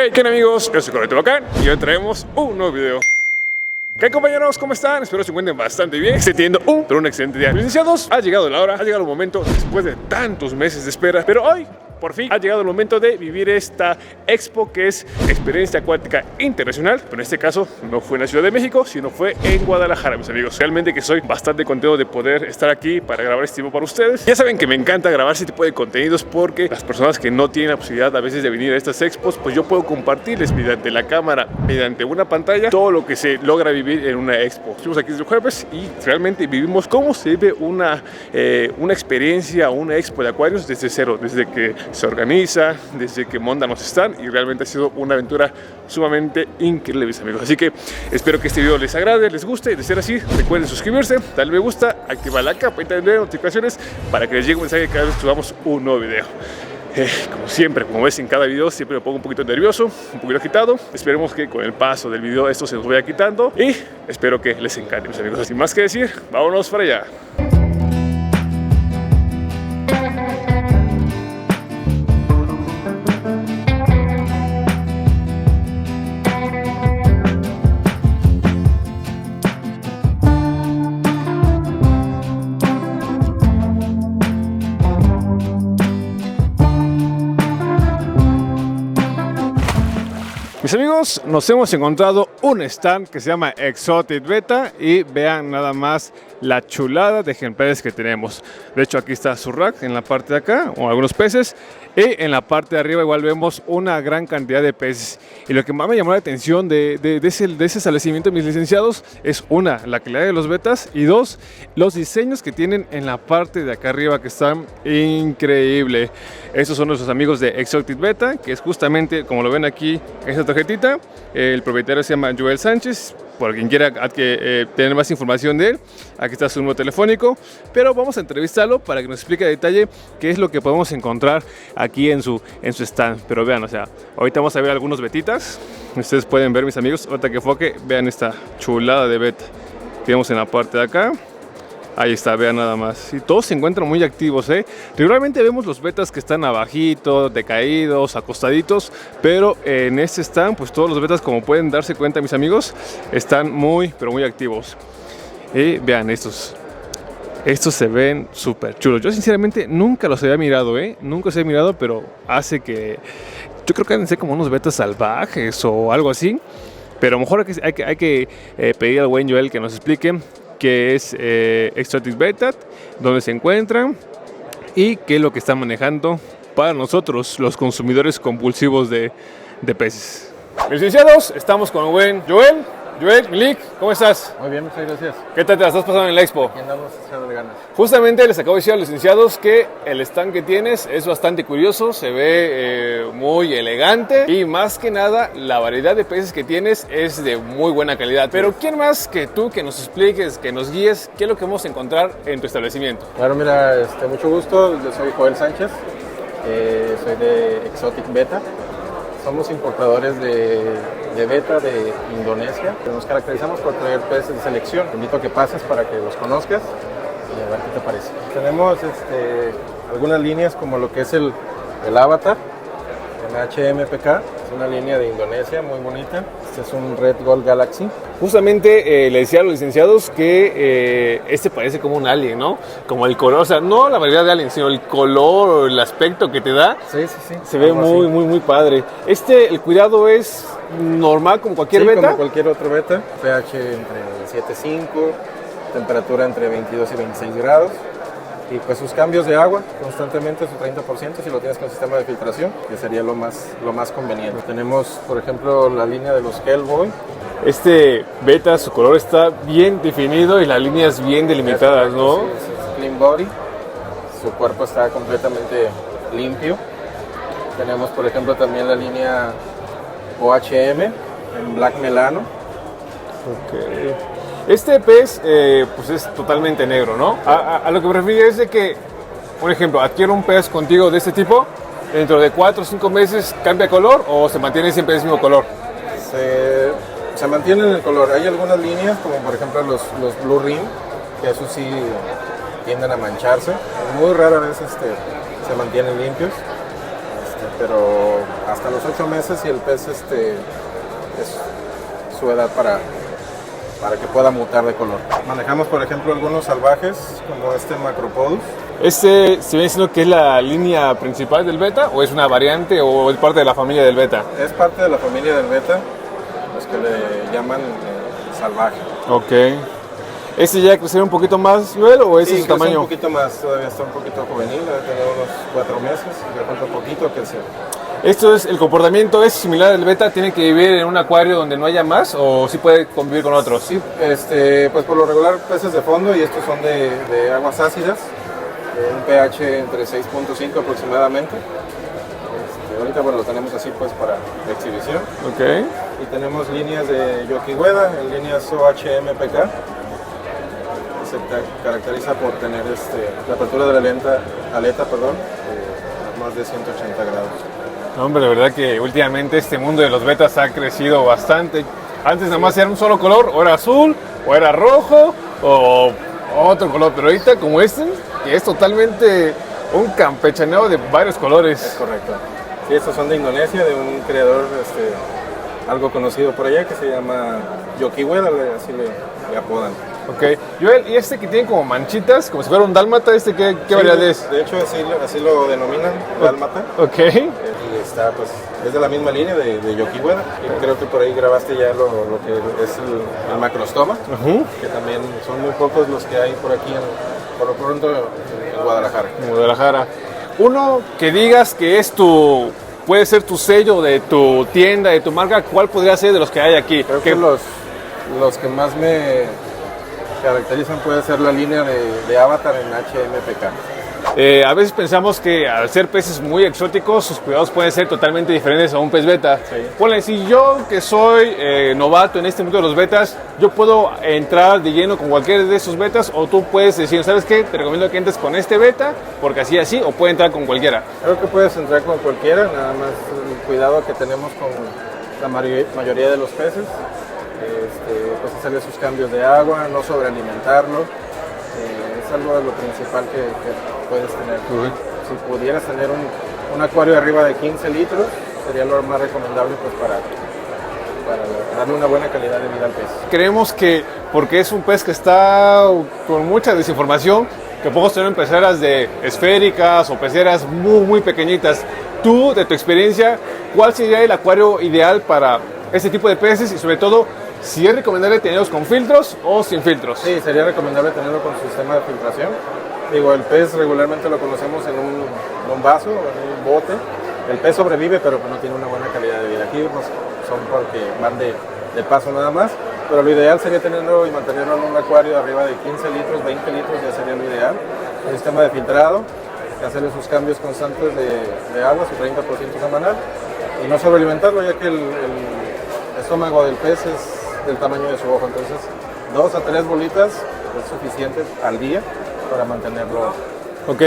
Hey, ¿qué tal, amigos? Yo soy Correcto Bacán y hoy traemos un nuevo video. ¿Qué, compañeros? ¿Cómo están? Espero se encuentren bastante bien, teniendo un excelente día. Licenciados, ha llegado la hora, ha llegado el momento, después de tantos meses de espera, pero hoy por fin ha llegado el momento de vivir esta expo que es Experiencia Acuática Internacional. Pero en este caso no fue en la Ciudad de México, sino fue en Guadalajara, mis amigos. Realmente que soy bastante contento de poder estar aquí para grabar este video para ustedes. Ya saben que me encanta grabar este tipo de contenidos porque las personas que no tienen la posibilidad a veces de venir a estas expos, pues yo puedo compartirles mediante la cámara, mediante una pantalla, todo lo que se logra vivir en una expo. Estuvimos aquí desde el jueves y realmente vivimos cómo se vive una experiencia, una expo de acuarios desde cero, desde que se organiza, desde que montan los stands, y realmente ha sido una aventura sumamente increíble, mis amigos. Así que espero que este video les agrade, les guste, y de ser así, recuerden suscribirse, darle me gusta, activar la campanita de notificaciones para que les llegue un mensaje cada vez que subamos un nuevo video. Como siempre, como ves en cada video, siempre me pongo un poquito nervioso, un poquito agitado. Esperemos que con el paso del video esto se nos vaya quitando y espero que les encante, mis amigos. Sin más que decir, vámonos para allá. Mis amigos, nos hemos encontrado un stand que se llama Exotic Betta y vean nada más la chulada de ejemplares que tenemos. De hecho, aquí está su rack en la parte de acá, o algunos peces, y en la parte de arriba igual vemos una gran cantidad de peces. Y lo que más me llamó la atención de ese establecimiento, mis licenciados, es una, la calidad de los betas, y dos, los diseños que tienen en la parte de acá arriba, que están increíbles. Estos son nuestros amigos de Exotic Betta, que es justamente, como lo ven aquí, esta tarjetita. El propietario se llama Joel Sánchez. Por quien quiera tener más información de él, aquí está su número telefónico, pero vamos a entrevistarlo para que nos explique a detalle qué es lo que podemos encontrar aquí en su stand. Pero vean, o sea, ahorita vamos a ver algunos betitas. Ustedes pueden ver, mis amigos, ahorita que enfoque, vean esta chulada de beta que tenemos en la parte de acá. Ahí está, vean nada más. Y todos se encuentran muy activos, Regularmente vemos los betas que están abajito, decaídos, acostaditos, pero en este stand, pues todos los betas, como pueden darse cuenta, mis amigos, están muy, pero muy activos. Y vean estos. Estos se ven súper chulos. Yo sinceramente nunca los había mirado, Nunca los había mirado, pero hace que... Yo creo que deben ser como unos betas salvajes o algo así. Pero a lo mejor hay que pedir al buen Joel que nos explique qué es Exotic Betta, dónde se encuentran y qué es lo que están manejando para nosotros, los consumidores compulsivos de peces. Licenciados, estamos con el buen Joel. Joel, Milik, ¿cómo estás? Muy bien, muchas gracias. ¿Qué tal te la estás pasando en la expo? Aquí andamos echándole ganas. Justamente les acabo de decir a los licenciados que el stand que tienes es bastante curioso, se ve muy elegante y más que nada la variedad de peces que tienes es de muy buena calidad. Pero ¿quién más que tú que nos expliques, que nos guíes qué es lo que vamos a encontrar en tu establecimiento? Claro, mira, mucho gusto, yo soy Joel Sánchez, soy de Exotic Betta. Somos importadores de beta de Indonesia. Nos caracterizamos por traer peces de selección. Te invito a que pases para que los conozcas y a ver qué te parece. Tenemos algunas líneas como lo que es el Avatar, el HMPK. Es una línea de Indonesia muy bonita. Este es un Red Gold Galaxy. Justamente le decía a los licenciados que este parece como un alien, ¿no? Como el color, o sea, no la variedad de alien, sino el color o el aspecto que te da. Sí. Se ve muy padre. El cuidado es normal como cualquier beta. Como cualquier otro beta. pH entre 7.5, temperatura entre 22 y 26 grados. Y pues sus cambios de agua constantemente, su 30%, si lo tienes con sistema de filtración, que sería lo más conveniente. Tenemos, por ejemplo, la línea de los Hellboy. Este beta, su color está bien definido y las líneas bien delimitadas, ¿no? Sí, es clean body, su cuerpo está completamente limpio. Tenemos, por ejemplo, también la línea OHM en Black Melano. Okay. Este pez pues es totalmente negro, ¿no? A lo que me refiero es de que, por ejemplo, adquiero un pez contigo de este tipo, dentro de 4 o 5 meses cambia color o se mantiene siempre el mismo color. Se mantiene el color. Hay algunas líneas, como por ejemplo los Blue Ring, que eso sí tienden a mancharse. Muy rara vez se mantienen limpios. pero hasta los 8 meses y el pez es su edad para que pueda mutar de color. Manejamos, por ejemplo, algunos salvajes, como este Macropodus. ¿Este se viene diciendo que es la línea principal del beta o es una variante o es parte de la familia del beta? Es parte de la familia del beta, los que le llaman salvaje. Ok. ¿Este ya creció un poquito más, Joel, o ese Sí, es su tamaño? un poquito más, todavía está un poquito juvenil, debe tener unos 4 meses, le falta un poquito que sea. ¿Esto es, el comportamiento es similar al beta? ¿Tiene que vivir en un acuario donde no haya más o sí puede convivir con otros? Sí, pues por lo regular peces de fondo y estos son de aguas ácidas, un pH entre 6.5 aproximadamente. Ahorita bueno, lo tenemos así pues para exhibición. Ok. Y tenemos líneas de Yokiweda, en líneas OHMPK. Se caracteriza por tener la apertura de la aleta, a más de 180 grados. Hombre, de verdad que últimamente este mundo de los betas ha crecido bastante. Antes nada más era un solo color, o era azul, o era rojo, o otro color. Pero ahorita como este, que es totalmente un campechaneo de varios colores. Es correcto. Sí, estos son de Indonesia, de un creador algo conocido por allá que se llama Yokiweda, así le apodan. Ok. Joel, ¿y este que tiene como manchitas, como si fuera un dálmata, qué Sí, variedad es? De hecho, así lo denominan, dálmata. Ok. Y está, pues, es de la misma línea de Yokiweda. Y creo que por ahí grabaste ya lo que es el macrostoma, que también son muy pocos los que hay por aquí, por lo pronto, en Guadalajara. En Guadalajara. Uno que digas que es puede ser tu sello de tu tienda, de tu marca, ¿cuál podría ser de los que hay aquí? Creo que los que más me caracterizan puede ser la línea de Avatar en HMPK. A veces pensamos que al ser peces muy exóticos, sus cuidados pueden ser totalmente diferentes a un pez beta. Sí. Ponle, si yo que soy novato en este mundo de los betas, yo puedo entrar de lleno con cualquiera de esos betas, o tú puedes decir, ¿sabes qué? Te recomiendo que entres con este beta, porque así, o puede entrar con cualquiera. Creo que puedes entrar con cualquiera, nada más el cuidado que tenemos con la mayoría de los peces. Pues hacerle sus cambios de agua, no sobrealimentarlo, es algo de lo principal que puedes tener. Si pudieras tener un acuario arriba de 15 litros, sería lo más recomendable pues para darle una buena calidad de vida al pez. Creemos que, porque es un pez que está con mucha desinformación, que podemos tener peceras de esféricas o peceras muy, muy pequeñitas. Tú, de tu experiencia, ¿cuál sería el acuario ideal para este tipo de peces y sobre todo, si es recomendable tenerlos con filtros o sin filtros? Sí, sería recomendable tenerlo con sistema de filtración. Digo, el pez regularmente lo conocemos en un vaso, en un bote. El pez sobrevive, pero no tiene una buena calidad de vida. Aquí pues, son porque van de paso nada más. Pero lo ideal sería tenerlo y mantenerlo en un acuario arriba de 15 litros, 20 litros, ya sería lo ideal. Un sistema de filtrado, hacerle sus cambios constantes de agua, su 30% semanal. Y no sobrealimentarlo, ya que el estómago del pez es del tamaño de su ojo, entonces 2 a 3 bolitas es suficiente al día para mantenerlo. Ok,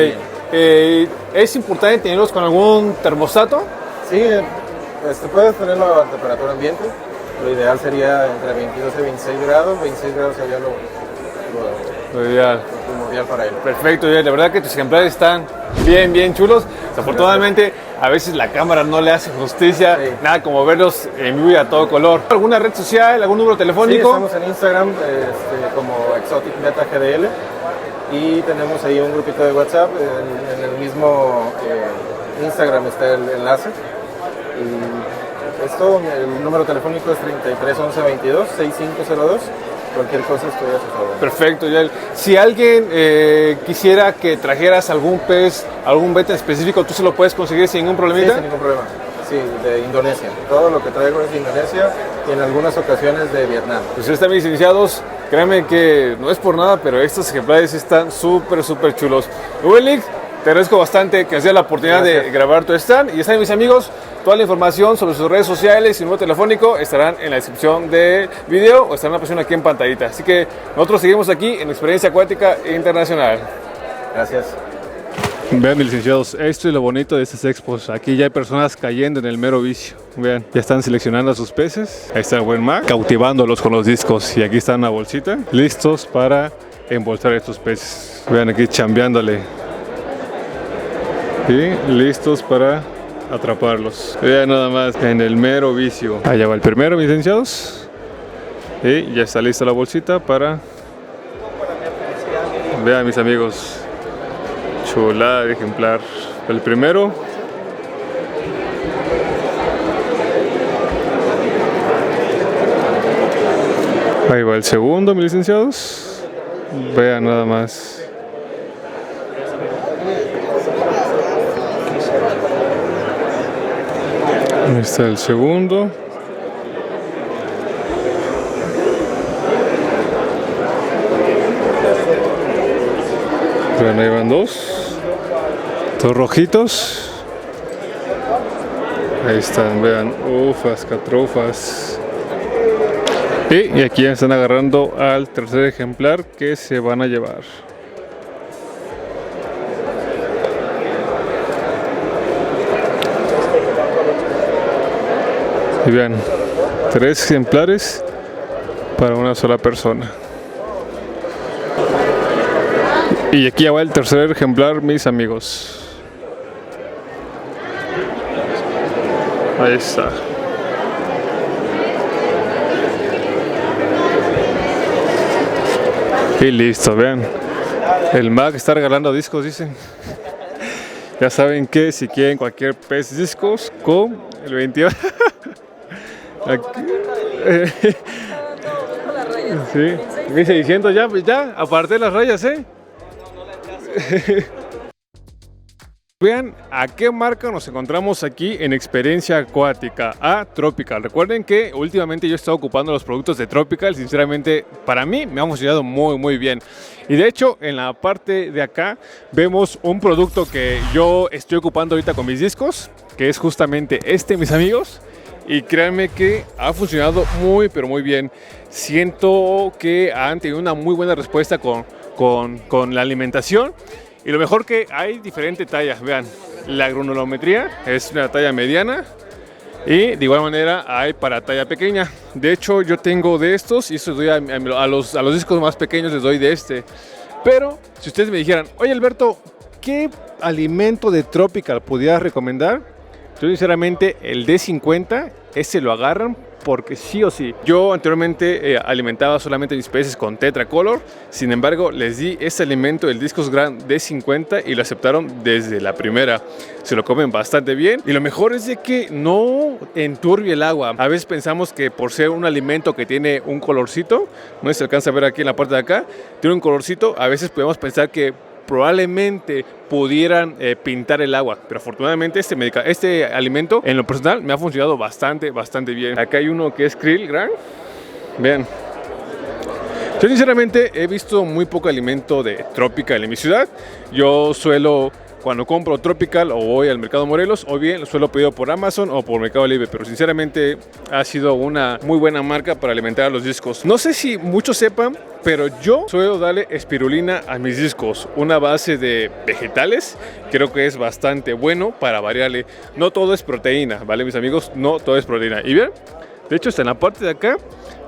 ¿es importante tenerlos con algún termostato? Sí, puedes tenerlo a temperatura ambiente, lo ideal sería entre 22 y 26 grados, 26 grados sería lo ideal. primordial para él. Perfecto, la verdad que tus ejemplares están bien, bien chulos. Desafortunadamente, a veces la cámara no le hace justicia, sí. Nada como verlos en vivo y a todo color. ¿Alguna red social, algún número telefónico? Sí, estamos en Instagram como Exotic Beta GDL y tenemos ahí un grupito de WhatsApp, en el mismo Instagram está el enlace. Y esto, el número telefónico es 33 11 22 6502. Cualquier cosa estoy a su favor. Perfecto, Yael. Si alguien quisiera que trajeras algún pez, algún beta específico, ¿tú se lo puedes conseguir sin ningún problemita? Sí, sin ningún problema. Sí, de Indonesia. Todo lo que traigo es de Indonesia y en algunas ocasiones de Vietnam. Pues están mis iniciados, créanme que no es por nada, pero estos ejemplares están súper, súper chulos. Ubelik, te agradezco bastante que nos dé la oportunidad de grabar tu stand. Y ya saben, mis amigos, toda la información sobre sus redes sociales y número telefónico estarán en la descripción del video o estarán apareciendo aquí en pantallita. Así que nosotros seguimos aquí en Experiencia Acuática Internacional. Gracias. Vean, mis licenciados, esto es lo bonito de estas expos. Aquí ya hay personas cayendo en el mero vicio. Vean, ya están seleccionando a sus peces. Ahí está el buen Mac, cautivándolos con los discos. Y aquí está una bolsita, listos para embolsar estos peces. Vean aquí chambeándole. Y listos para atraparlos. Vean nada más, en el mero vicio. Allá va el primero, mis licenciados. Y ya está lista la bolsita para... Vean, mis amigos, chulada de ejemplar. El primero. Ahí va el segundo, mis licenciados. Vean nada más. Ahí está el segundo. Vean, ahí van dos rojitos. Ahí están, vean, ufas, catrofas. Y aquí ya están agarrando al tercer ejemplar que se van a llevar. Y vean, 3 ejemplares para una sola persona. Y aquí ya va el tercer ejemplar, mis amigos. Ahí está. Y listo, vean. El Mac está regalando discos, dicen. Ya saben que si quieren cualquier pez discos con el 28. Aquí. Sí, 1600 ya, pues ya, aparte de las rayas, Vean a qué marca nos encontramos aquí en Experiencia Acuática, a Tropical. Recuerden que últimamente yo he estado ocupando los productos de Tropical, sinceramente para mí me ha funcionado muy bien. Y de hecho en la parte de acá vemos un producto que yo estoy ocupando ahorita con mis discos, que es justamente este, mis amigos. Y créanme que ha funcionado pero muy bien. Siento que han tenido una muy buena respuesta con la alimentación. Y lo mejor que hay diferentes tallas. Vean, la granulometría es una talla mediana. Y de igual manera hay para talla pequeña. De hecho yo tengo de estos y eso doy a los discos más pequeños les doy de este. Pero si ustedes me dijeran, oye Alberto, ¿qué alimento de Tropical pudieras recomendar? Yo sinceramente el D50, ese lo agarran porque sí o sí. Yo anteriormente alimentaba solamente mis peces con Tetracolor, sin embargo les di este alimento, el Discos Grand D50 y lo aceptaron desde la primera. Se lo comen bastante bien y lo mejor es de que no enturbia el agua. A veces pensamos que por ser un alimento que tiene un colorcito, no se alcanza a ver aquí en la parte de acá, tiene un colorcito, a veces podemos pensar que probablemente pudieran pintar el agua, pero afortunadamente este alimento en lo personal me ha funcionado bastante bien. Acá hay uno que es Krill Grand. Vean, yo sinceramente he visto muy poco alimento de Tropical en mi ciudad. Yo suelo, cuando compro Tropical o voy al Mercado Morelos, o bien lo suelo pedir por Amazon o por Mercado Libre, pero sinceramente ha sido una muy buena marca para alimentar a los discos. No sé si muchos sepan, pero yo suelo darle espirulina a mis discos, una base de vegetales. Creo que es bastante bueno para variarle. No todo es proteína, ¿vale, mis amigos? No todo es proteína. Y bien, de hecho, está en la parte de acá,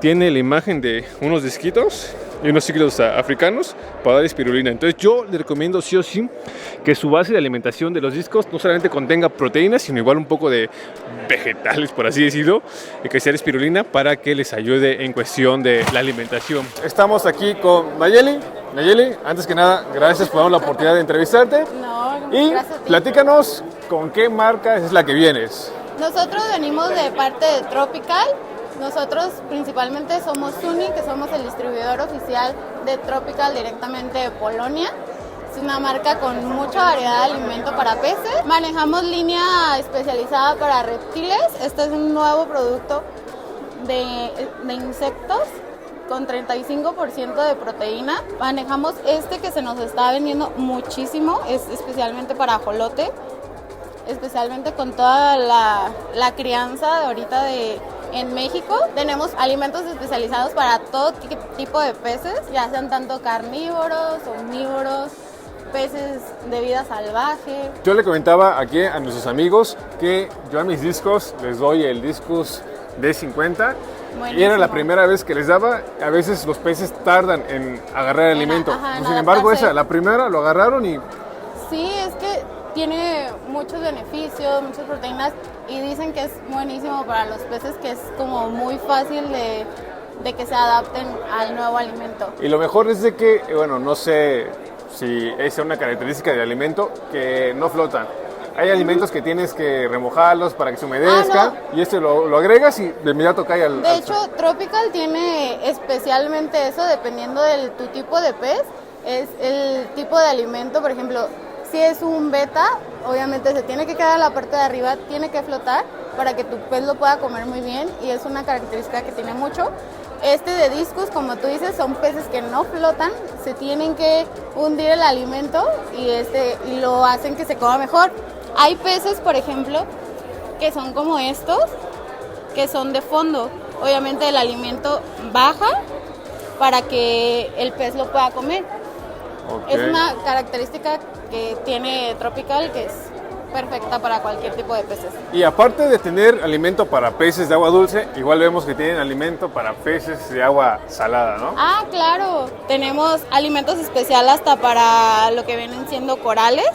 tiene la imagen de unos disquitos y unos ciclos africanos para dar espirulina. Entonces yo le recomiendo sí o sí que su base de alimentación de los discos no solamente contenga proteínas, sino igual un poco de vegetales, por así decirlo, y que sea espirulina para que les ayude en cuestión de la alimentación. Estamos aquí con Nayeli. Nayeli, antes que nada, gracias por darnos la oportunidad de entrevistarte. Y platícanos con qué marca es la que vienes. Nosotros venimos de parte de Tropical. Nosotros principalmente somos Suni, que somos el distribuidor oficial de Tropical directamente de Polonia. Es una marca con mucha variedad de alimento para peces. Manejamos línea especializada para reptiles. Este es un nuevo producto de insectos con 35% de proteína. Manejamos este que se nos está vendiendo muchísimo, es especialmente para ajolote, especialmente con toda la crianza de ahorita en México. Tenemos alimentos especializados para todo tipo de peces, ya sean tanto carnívoros, omnívoros, peces de vida salvaje. Yo le comentaba aquí a nuestros amigos que yo a mis discos les doy el Discos D50. Buenísimo. Y era la primera vez que les daba. A veces los peces tardan en agarrar el alimento. Sin embargo, la primera lo agarraron y... Sí, es que tiene muchos beneficios, muchas proteínas y dicen que es buenísimo para los peces, que es como muy fácil de que se adapten al nuevo alimento. Y lo mejor es de que, bueno, no sé si esa es una característica del alimento, que no flotan. Hay alimentos que tienes que remojarlos para que se humedezca y lo agregas y de inmediato cae al... De hecho, Tropical tiene especialmente eso, dependiendo de tu tipo de pez, es el tipo de alimento. Por ejemplo, si es un beta, obviamente se tiene que quedar en la parte de arriba, tiene que flotar para que tu pez lo pueda comer muy bien y es una característica que tiene mucho. Este de discus, como tú dices, son peces que no flotan, se tienen que hundir el alimento y lo hacen que se coma mejor. Hay peces, por ejemplo, que son como estos, que son de fondo. Obviamente el alimento baja para que el pez lo pueda comer. Okay. Es una característica que tiene Tropical que es perfecta para cualquier tipo de peces. Y aparte de tener alimento para peces de agua dulce, igual vemos que tienen alimento para peces de agua salada, ¿no? Ah, claro. Tenemos alimentos especiales hasta para lo que vienen siendo corales,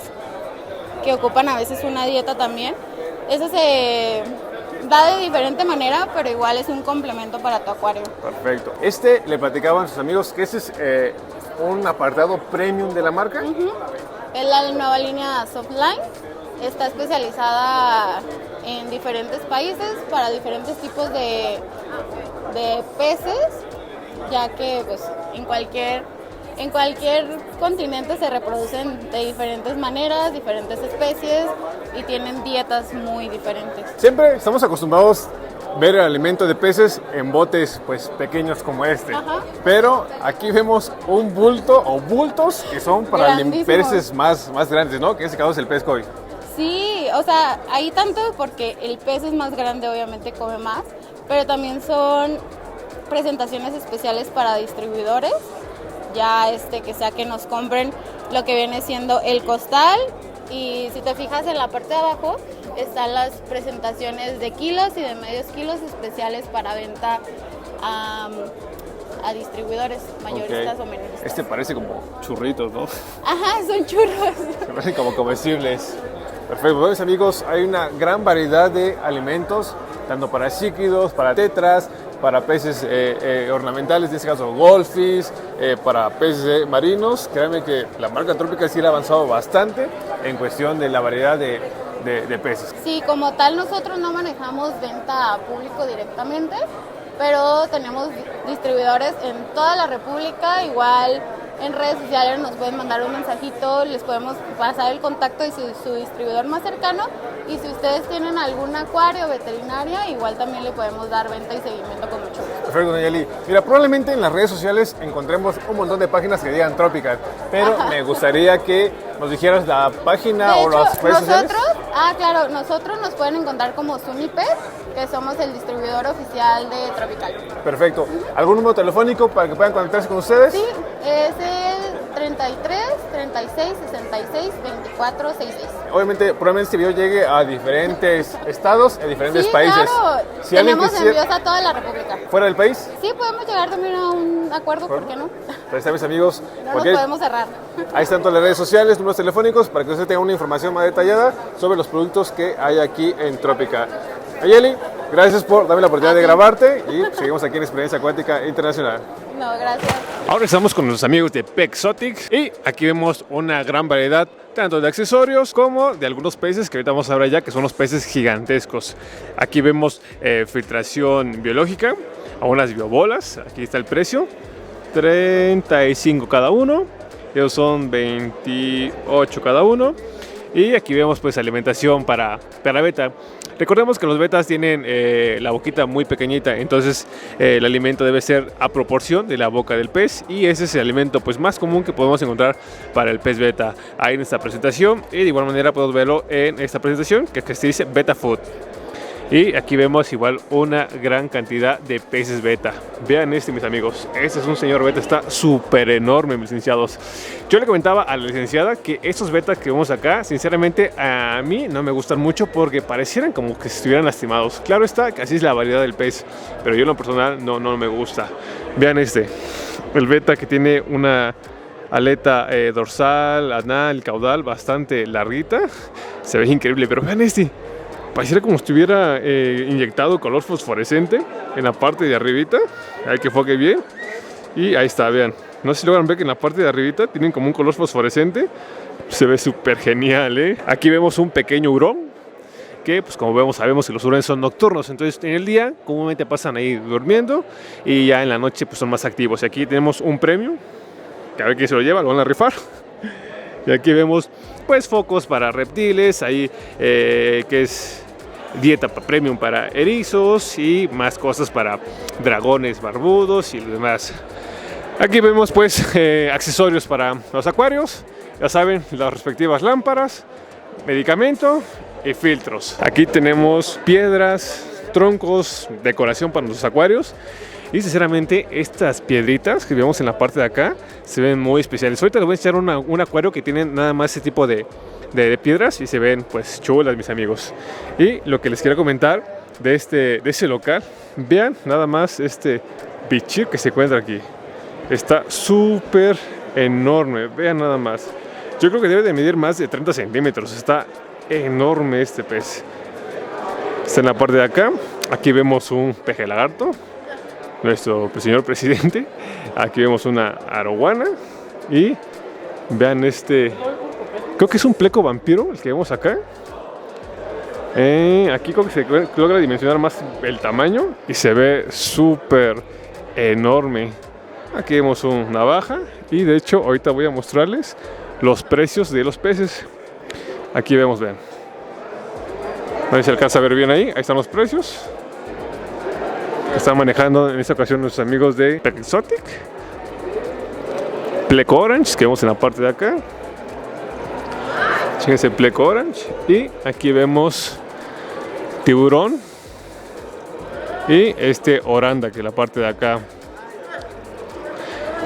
que ocupan a veces una dieta también. Eso se da de diferente manera, pero igual es un complemento para tu acuario. Perfecto. Le platicaban a sus amigos que ese es un apartado premium de la marca. Es la nueva línea Softline. Está especializada en diferentes países para diferentes tipos de peces, ya que pues en cualquier continente se reproducen de diferentes maneras, diferentes especies y tienen dietas muy diferentes. Siempre estamos acostumbrados a ver el alimento de peces en botes pues pequeños como este. Ajá. Pero aquí vemos un bulto o bultos que son para peces más grandes, ¿no? Que en este caso es el pez koi. Sí, o sea, hay tanto porque el pez es más grande, obviamente come más, pero también son presentaciones especiales para distribuidores, ya que nos compren lo que viene siendo el costal, y si te fijas en la parte de abajo están las presentaciones de kilos y de medios kilos especiales para venta a distribuidores mayoristas o minoristas. Este parece como churritos, ¿no? Ajá, son churros. Parecen como comestibles. Perfecto, pues amigos, hay una gran variedad de alimentos, tanto para cíclidos, para tetras, para peces ornamentales, en este caso goldfish, para peces marinos. Créanme que la marca Tropical sí ha avanzado bastante en cuestión de la variedad de peces. Sí, como tal nosotros no manejamos venta a público directamente, pero tenemos distribuidores en toda la República, igual en redes sociales nos pueden mandar un mensajito, les podemos pasar el contacto de su distribuidor más cercano, y si ustedes tienen algún acuario veterinaria, igual también le podemos dar venta y seguimiento con mucho gusto. Perfecto, doña Eli. Mira, probablemente en las redes sociales encontremos un montón de páginas que digan Tropical, pero me gustaría que nos dijeras la página o las redes sociales. Claro, nosotros nos pueden encontrar como Sunipet, que somos el distribuidor oficial de Tropical. Perfecto. ¿Algún número telefónico para que puedan conectarse con ustedes? Sí, es el 33 36 66 24 66. Obviamente, probablemente este video llegue a diferentes estados, a diferentes países. Claro. Si tenemos envíos a toda la República. ¿Fuera del país? Sí, podemos llegar también a un acuerdo, ¿por qué no? Pues está, mis amigos. No nos podemos cerrar. Ahí están todas las redes sociales, números telefónicos, para que usted tenga una información más detallada sobre los productos que hay aquí en Tropical. Ayeli, gracias por darme la oportunidad de grabarte y seguimos aquí en Experiencia Acuática Internacional. No, gracias. Ahora estamos con los amigos de Pexotic y aquí vemos una gran variedad tanto de accesorios como de algunos peces que ahorita vamos a ver ya, que son los peces gigantescos. Aquí vemos filtración biológica a unas biobolas. Aquí está el precio, 35 cada uno. Ellos son 28 cada uno. Y aquí vemos pues alimentación para beta. Recordemos que los betas tienen la boquita muy pequeñita, entonces el alimento debe ser a proporción de la boca del pez, y ese es el alimento pues más común que podemos encontrar para el pez beta. Ahí en esta presentación, y de igual manera podemos verlo en esta presentación que se dice Beta Food. Y aquí vemos igual una gran cantidad de peces beta. Vean mis amigos. Este es un señor beta, está súper enorme, mis licenciados. Yo le comentaba a la licenciada que estos betas que vemos acá, sinceramente a mí no me gustan mucho porque parecieran como que estuvieran lastimados. Claro está, que así es la variedad del pez, pero yo en lo personal no me gusta. Vean el beta que tiene una aleta dorsal, anal, caudal, bastante larguita. Se ve increíble, pero vean este. Pareciera como si estuviera inyectado color fosforescente en la parte de arribita. Hay que enfoque bien. Y ahí está, vean. No sé si logran ver que en la parte de arribita tienen como un color fosforescente. Se ve súper genial, ¿eh? Aquí vemos un pequeño hurón. Que pues como vemos, sabemos que los hurones son nocturnos. Entonces en el día comúnmente pasan ahí durmiendo. Y ya en la noche pues son más activos. Y aquí tenemos un premio. Que a ver quién se lo lleva, lo van a rifar. Y aquí vemos pues focos para reptiles. Ahí que es dieta premium para erizos y más cosas para dragones barbudos y lo demás. Aquí vemos pues accesorios para los acuarios, ya saben, las respectivas lámparas, medicamento y filtros. Aquí tenemos piedras, troncos, decoración para nuestros acuarios. Y sinceramente estas piedritas que vemos en la parte de acá se ven muy especiales. Ahorita les voy a enseñar un acuario que tiene nada más ese tipo de piedras y se ven pues chulas, mis amigos. Y lo que les quiero comentar de ese local, vean nada más este bichir que se encuentra aquí. Está súper enorme, vean nada más. Yo creo que debe de medir más de 30 centímetros, está enorme este pez. Está en la parte de acá. Aquí vemos un peje lagarto, nuestro señor presidente. Aquí vemos una arowana y vean creo que es un pleco vampiro el que vemos acá. Aquí creo que se logra dimensionar más el tamaño y se ve súper enorme. Aquí vemos una navaja y de hecho ahorita voy a mostrarles los precios de los peces. Aquí vemos, vean. No sé si se alcanza a ver bien ahí. Ahí están los precios. Están manejando en esta ocasión nuestros amigos de Pet Exotic. Pleco Orange, que vemos en la parte de acá. Fíjense, Pleco Orange. Y aquí vemos tiburón. Y oranda, que es la parte de acá.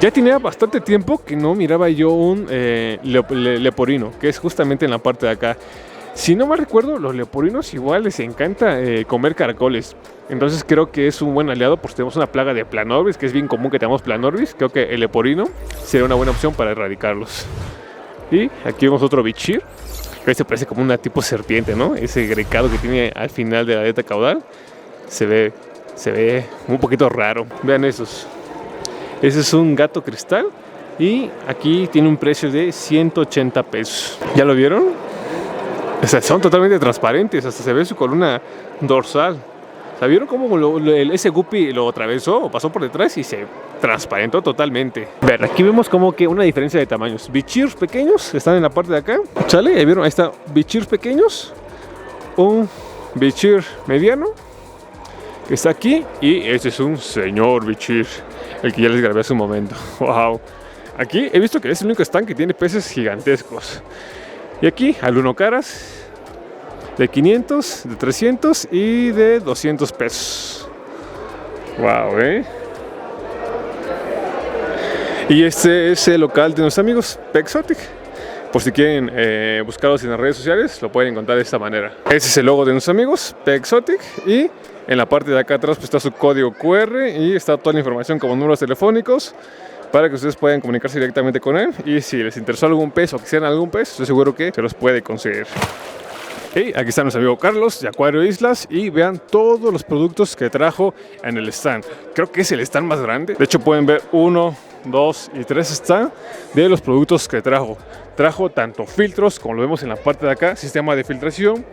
Ya tenía bastante tiempo que no miraba yo un leporino, que es justamente en la parte de acá. Si no mal recuerdo, los leporinos igual les encanta comer caracoles. Entonces creo que es un buen aliado porque tenemos una plaga de planorbis, que es bien común que tengamos planorbis. Creo que el leporino sería una buena opción para erradicarlos. Y aquí vemos otro bichir. Este parece como una tipo serpiente, ¿no? Ese grecado que tiene al final de la aleta caudal. Se ve un poquito raro. Vean esos. Ese es un gato cristal. Y aquí tiene un precio de 180 pesos. ¿Ya lo vieron? O sea, son totalmente transparentes. Hasta se ve su columna dorsal. ¿Vieron cómo ese guppy lo atravesó o pasó por detrás y se transparentó totalmente? Ver, aquí vemos como que una diferencia de tamaños. Bichirs pequeños están en la parte de acá. ¿Sale? ¿Ya vieron? Ahí está. Bichirs pequeños. Un bichir mediano que está aquí. Y este es un señor bichir, el que ya les grabé hace un momento. ¡Wow! Aquí he visto que es el único stand que tiene peces gigantescos. Y aquí, alunocaras de 500, de 300 y de 200 pesos. Wow, Y este es el local de nuestros amigos Pet Exotic. Por si quieren buscarlos en las redes sociales, lo pueden encontrar de esta manera. Ese es el logo de nuestros amigos Pet Exotic. Y en la parte de acá atrás pues, está su código QR y está toda la información como números telefónicos para que ustedes puedan comunicarse directamente con él. Y si les interesó algún pez o quisieran algún pez, estoy seguro que se los puede conseguir. Y aquí está nuestro amigo Carlos de Acuario Islas y vean todos los productos que trajo en el stand. Creo que es el stand más grande. De hecho pueden ver 1, 2 y 3 stands de los productos que trajo. Trajo tanto filtros, como lo vemos en la parte de acá, sistema de filtración.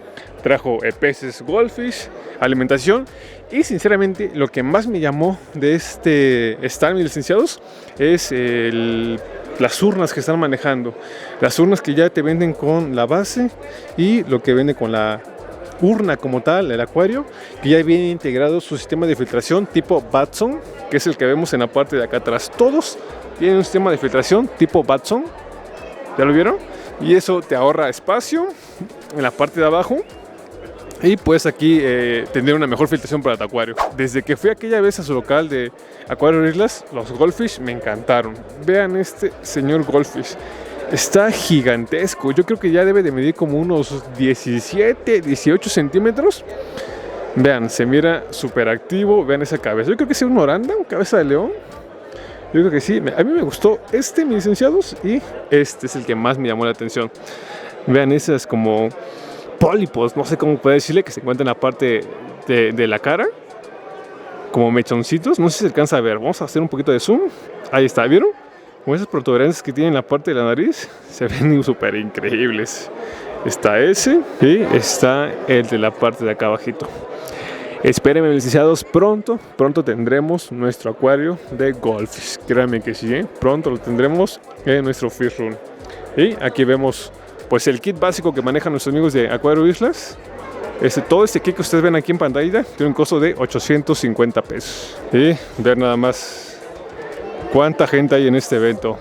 Trajo peces goldfish, alimentación. Y sinceramente lo que más me llamó de este stand, mis licenciados, es las urnas que están manejando. Las urnas que ya te venden con la base y lo que vende con la urna como tal, el acuario, que ya viene integrado su sistema de filtración tipo Batson, que es el que vemos en la parte de acá atrás. Todos tienen un sistema de filtración tipo Batson. ¿Ya lo vieron? Y eso te ahorra espacio en la parte de abajo. Y pues aquí tener una mejor filtración para tu acuario. Desde que fui aquella vez a su local de Acuario Islas, los goldfish me encantaron. Vean este señor goldfish. Está gigantesco. Yo creo que ya debe de medir como unos 17, 18 centímetros. Vean, se mira súper activo. Vean esa cabeza. Yo creo que es un oranda, un cabeza de león. Yo creo que sí, a mí me gustó mis licenciados, y este es el que más me llamó la atención. Vean esas como pólipos, no sé cómo puedo decirle, que se encuentran en la parte de la cara, como mechoncitos, no sé si se alcanza a ver. Vamos a hacer un poquito de zoom. Ahí está, ¿vieron? Como esas protuberancias que tienen en la parte de la nariz, se ven súper increíbles. Está ese y está el de la parte de acá abajito. Espérenme, licenciados, pronto tendremos nuestro acuario de Goldfish. Créanme que sí, pronto lo tendremos en nuestro Fish Room. Y aquí vemos pues el kit básico que manejan nuestros amigos de Acuario Islas. Todo este kit que ustedes ven aquí en pantalla tiene un costo de 850 pesos. Y ver nada más cuánta gente hay en este evento.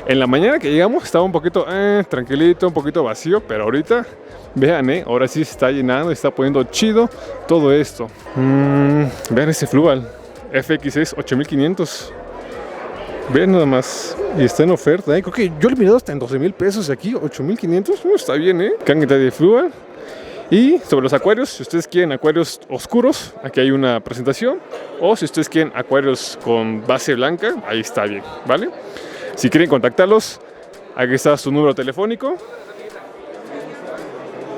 En la mañana que llegamos estaba un poquito tranquilito, un poquito vacío, pero ahorita, vean, ahora sí se está llenando, está poniendo chido todo esto. Vean ese Fluval FX6 8500. Vean nada más, y está en oferta, creo que yo lo he mirado hasta en 12,000 pesos aquí, 8,500, está bien, Canguita de Fluval. Y sobre los acuarios, si ustedes quieren acuarios oscuros, aquí hay una presentación. O si ustedes quieren acuarios con base blanca, ahí está bien, ¿vale? Si quieren contactarlos, aquí está su número telefónico,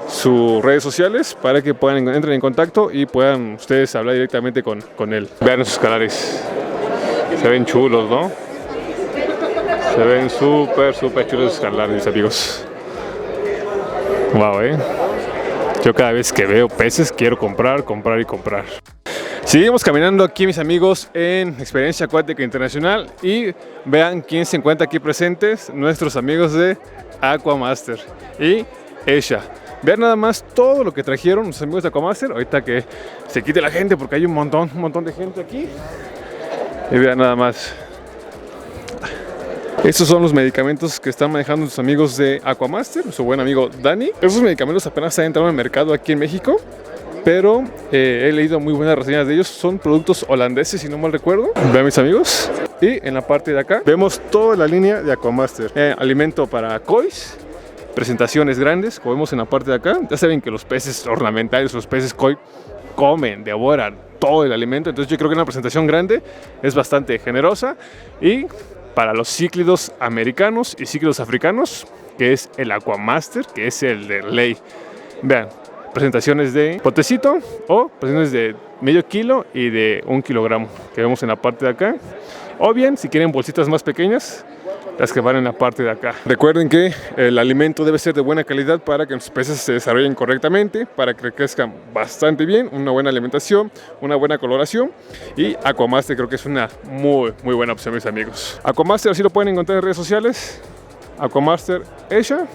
sus redes sociales, para que entren en contacto y puedan ustedes hablar directamente con él. Vean esos canales, se ven chulos, ¿no? Se ven súper chulos esos canales, mis amigos. Wow, Yo cada vez que veo peces quiero comprar y comprar. Seguimos caminando aquí, mis amigos, en Experiencia Acuática Internacional, y vean quién se encuentra aquí presentes, nuestros amigos de Aquamaster y Esha. Vean nada más todo lo que trajeron los amigos de Aquamaster. Ahorita que se quite la gente porque hay un montón de gente aquí. Y vean nada más. Estos son los medicamentos que están manejando sus amigos de Aquamaster, su buen amigo Dani. Esos medicamentos apenas se han entrado en el mercado aquí en México, pero he leído muy buenas reseñas de ellos. Son productos holandeses, si no mal recuerdo. Vean, mis amigos. Y en la parte de acá vemos toda la línea de Aquamaster. Alimento para kois, presentaciones grandes, como vemos en la parte de acá. Ya saben que los peces ornamentales, los peces koi, comen, devoran todo el alimento. Entonces yo creo que una presentación grande es bastante generosa. Y para los cíclidos americanos y cíclidos africanos, que es el Aquamaster, que es el de ley. Vean, presentaciones de potecito o presentaciones de medio kilo y de 1 kilogramo, que vemos en la parte de acá. O bien, si quieren bolsitas más pequeñas, las que van en la parte de acá. Recuerden que el alimento debe ser de buena calidad para que los peces se desarrollen correctamente, para que crezcan bastante bien, una buena alimentación, una buena coloración. Y Aquamaster creo que es una muy buena opción, mis amigos. Aquamaster así lo pueden encontrar en redes sociales, Aquamaster Esha,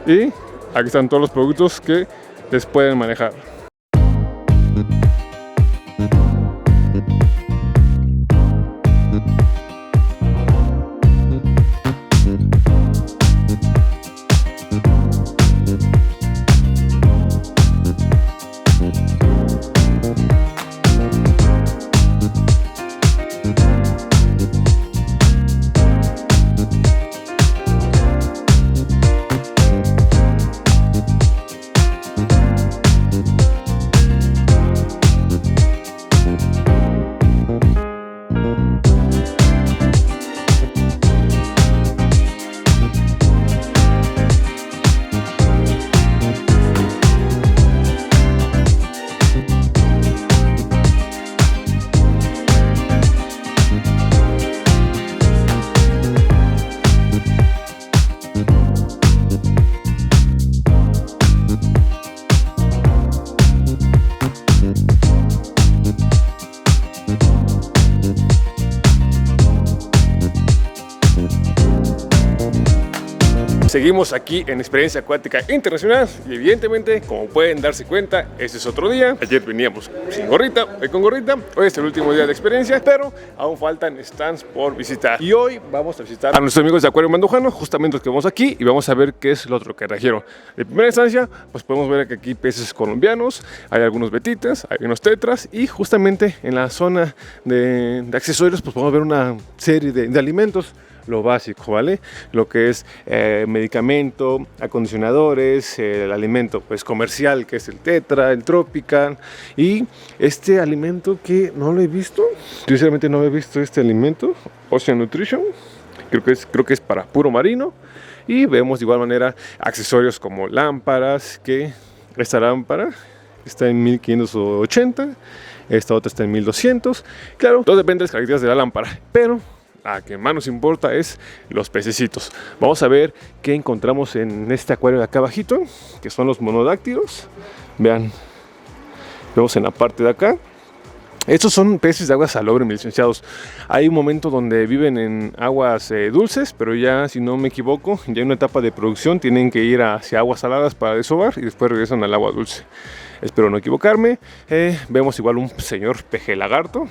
y aquí están todos los productos que les pueden manejar. Seguimos aquí en Experiencia Acuática Internacional y evidentemente, como pueden darse cuenta, este es otro día. Ayer veníamos sin gorrita, hoy con gorrita. Hoy es el último día de experiencia, pero aún faltan stands por visitar. Y hoy vamos a visitar a nuestros amigos de Acuario Mandujano, justamente los que vamos aquí, y vamos a ver qué es lo otro que trajeron. De primera instancia, pues podemos ver que aquí hay peces colombianos, hay algunos betitas, hay unos tetras, y justamente en la zona de accesorios, pues podemos ver una serie de alimentos. lo básico, ¿vale? Lo que es medicamento, acondicionadores, el alimento pues comercial que es el Tetra, el Tropical, y este alimento que no lo he visto, sinceramente no he visto este alimento, Ocean Nutrition, creo que es para puro marino. Y vemos de igual manera accesorios como lámparas, que esta lámpara está en 1580, esta otra está en 1200. Claro, todo depende de las características de la lámpara, pero la que más nos importa es los pececitos. Vamos a ver qué encontramos en este acuario de acá abajito, que son los monodáctilos. Vean, vemos en la parte de acá. Estos son peces de agua salobre, mis licenciados. Hay un momento donde viven en aguas dulces, pero ya, si no me equivoco, ya en una etapa de producción tienen que ir hacia aguas saladas para desovar y después regresan al agua dulce. Espero no equivocarme. Vemos igual un señor peje lagarto.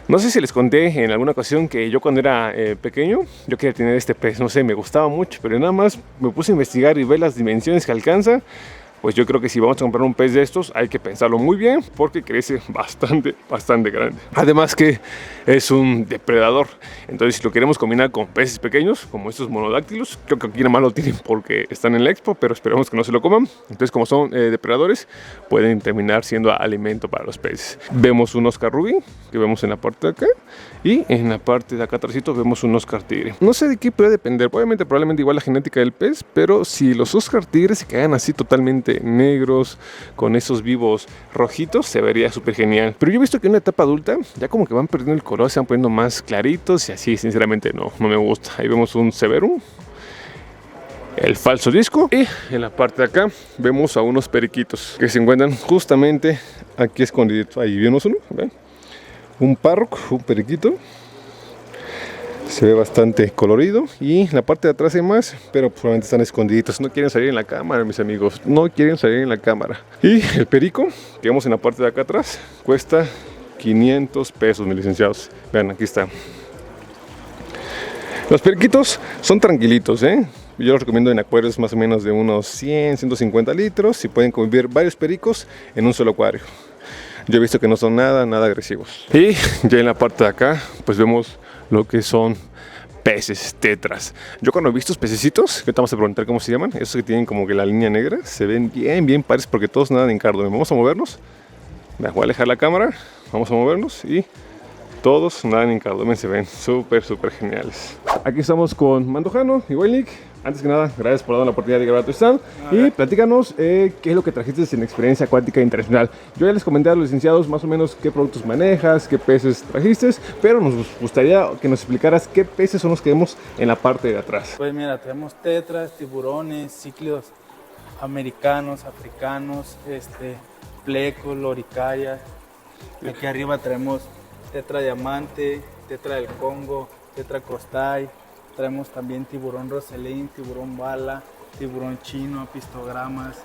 No sé si les conté en alguna ocasión que yo cuando era pequeño, yo quería tener este pez, no sé, me gustaba mucho, pero nada más me puse a investigar y ver las dimensiones que alcanza. Pues yo creo que si vamos a comprar un pez de estos hay que pensarlo muy bien porque crece bastante grande. Además que es un depredador. Entonces si lo queremos combinar con peces pequeños como estos monodáctilos, creo que aquí nada más lo tienen porque están en la expo, pero esperemos que no se lo coman. Entonces como son depredadores pueden terminar siendo alimento para los peces. Vemos un Oscar Rubí que vemos en la parte de acá y en la parte de acá atrásito vemos un Oscar Tigre. No sé de qué puede depender, probablemente igual la genética del pez, pero si los Oscar Tigres se quedan así totalmente negros con esos vivos rojitos se vería súper genial, pero yo he visto que en una etapa adulta ya como que van perdiendo el color, se van poniendo más claritos y así sinceramente no me gusta. Ahí vemos un Severum, el falso disco, y en la parte de acá vemos a unos periquitos que se encuentran justamente aquí escondiditos. Ahí vemos uno, ¿ven? Un párroco, un periquito. Se ve bastante colorido y la parte de atrás hay más, pero probablemente están escondiditos. No quieren salir en la cámara, mis amigos. No quieren salir en la cámara. Y el perico que vemos en la parte de acá atrás cuesta 500 pesos, mis licenciados. Vean, aquí está. Los periquitos son tranquilitos, ¿eh? Yo los recomiendo en acuarios más o menos de unos 100, 150 litros y pueden convivir varios pericos en un solo acuario. Yo he visto que no son nada agresivos. Y ya en la parte de acá pues vemos lo que son peces tetras. Yo cuando he visto estos pececitos, que vamos a preguntar cómo se llaman, esos que tienen como que la línea negra, se ven bien pares porque todos nadan en cardo. Vamos a movernos. Me voy a alejar la cámara. Vamos a movernos y todos nadan en cardumen, se ven súper geniales. Aquí estamos con Mandojano y Waynick. Antes que nada, gracias por darnos la oportunidad de grabar tu stand. Y platícanos qué es lo que trajiste en Experiencia Acuática Internacional. Yo ya les comenté a los licenciados más o menos qué productos manejas, qué peces trajiste, pero nos gustaría que nos explicaras qué peces son los que vemos en la parte de atrás. Pues mira, tenemos tetras, tiburones, cíclidos americanos, africanos, plecos, loricayas. Aquí arriba tenemos tetra diamante, tetra del Congo, tetra costai. Traemos también tiburón roselín, tiburón bala, tiburón chino, apistogramas,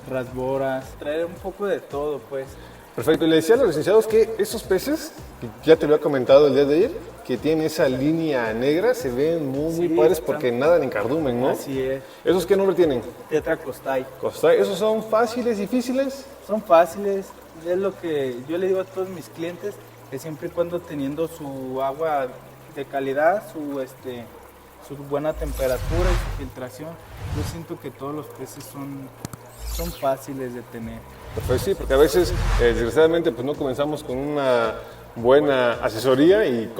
rasboras. Traer un poco de todo, pues. Perfecto. Y le decía a los licenciados que estos peces, que ya te lo había comentado el día de ayer, que tienen esa línea negra, se ven muy padres porque nadan en cardumen, ¿no? Así es. ¿Esos qué nombre tienen? Tetra costai. Costai. ¿Esos son fáciles, difíciles? Son fáciles. Es lo que yo le digo a todos mis clientes, que siempre y cuando teniendo su agua de calidad, su buena temperatura y su filtración, yo siento que todos los peces son fáciles de tener. Pues sí, porque a veces desgraciadamente pues no comenzamos con una buena asesoría y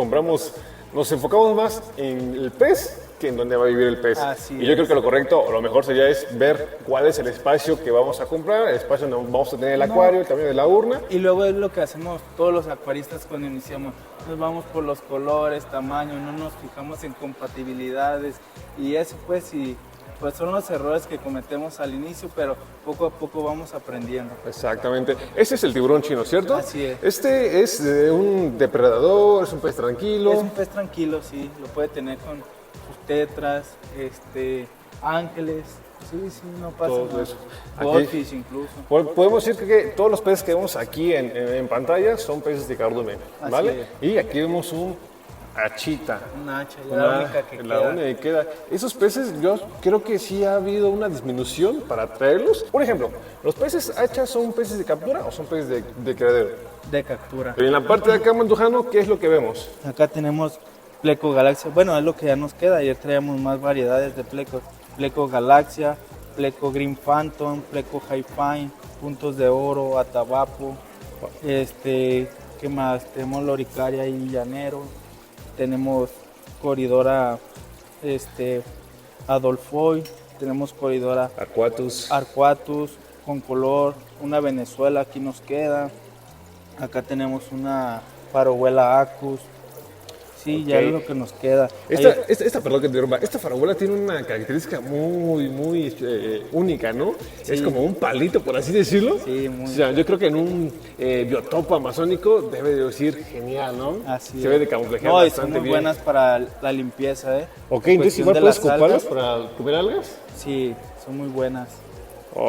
nos enfocamos más en el pez que en dónde va a vivir el pez. Así y yo creo que lo correcto o lo mejor sería es ver cuál es el espacio que vamos a comprar, el espacio donde vamos a tener el acuario, el tamaño de la urna. Y luego es lo que hacemos todos los acuaristas cuando iniciamos. Nos vamos por los colores, tamaño, no nos fijamos en compatibilidades y eso pues son los errores que cometemos al inicio, pero poco a poco vamos aprendiendo. Exactamente. Ese es el tiburón chino, ¿cierto? Así es. Este es un depredador, es un pez tranquilo. Es un pez tranquilo, sí. Lo puede tener con sus tetras, ángeles. Sí, no pasa todo nada. Eso. Goldfish incluso. Podemos decir que todos los peces que vemos aquí en pantalla son peces de cardumen, ¿vale? Y aquí vemos un achita. Una hacha, la única que queda. Esos peces, yo creo que sí ha habido una disminución para traerlos. Por ejemplo, ¿los peces hacha son peces de captura o son peces de criadero? De captura. Pero en la parte de acá, Mandojano, ¿qué es lo que vemos? Acá tenemos Pleco Galaxia, bueno, es lo que ya nos queda. Ayer traíamos más variedades de plecos. Pleco Galaxia, Pleco Green Phantom, Pleco High Fine, Puntos de Oro, Atabapo, ¿qué más? Tenemos Loricaria y Llanero, tenemos Corridora Adolfoy, tenemos Corridora Arcuatus con color, una Venezuela aquí nos queda, acá tenemos una Parabuela Acus. Sí, Ok. ya es lo que nos queda. Perdón que te interrumpa, esta farabola tiene una característica muy única, ¿no? Sí. Es como un palito, por así decirlo. Sí, muy. O sea, yo creo que en un biotopo amazónico debe de lucir genial, ¿no? Así Se ve es. de camuflajear No, y bastante son muy bien. buenas para la limpieza, ¿eh? Ok, En entonces cuestión igual de puedes las ocuparlas algas, para comer algas. Sí, son muy buenas.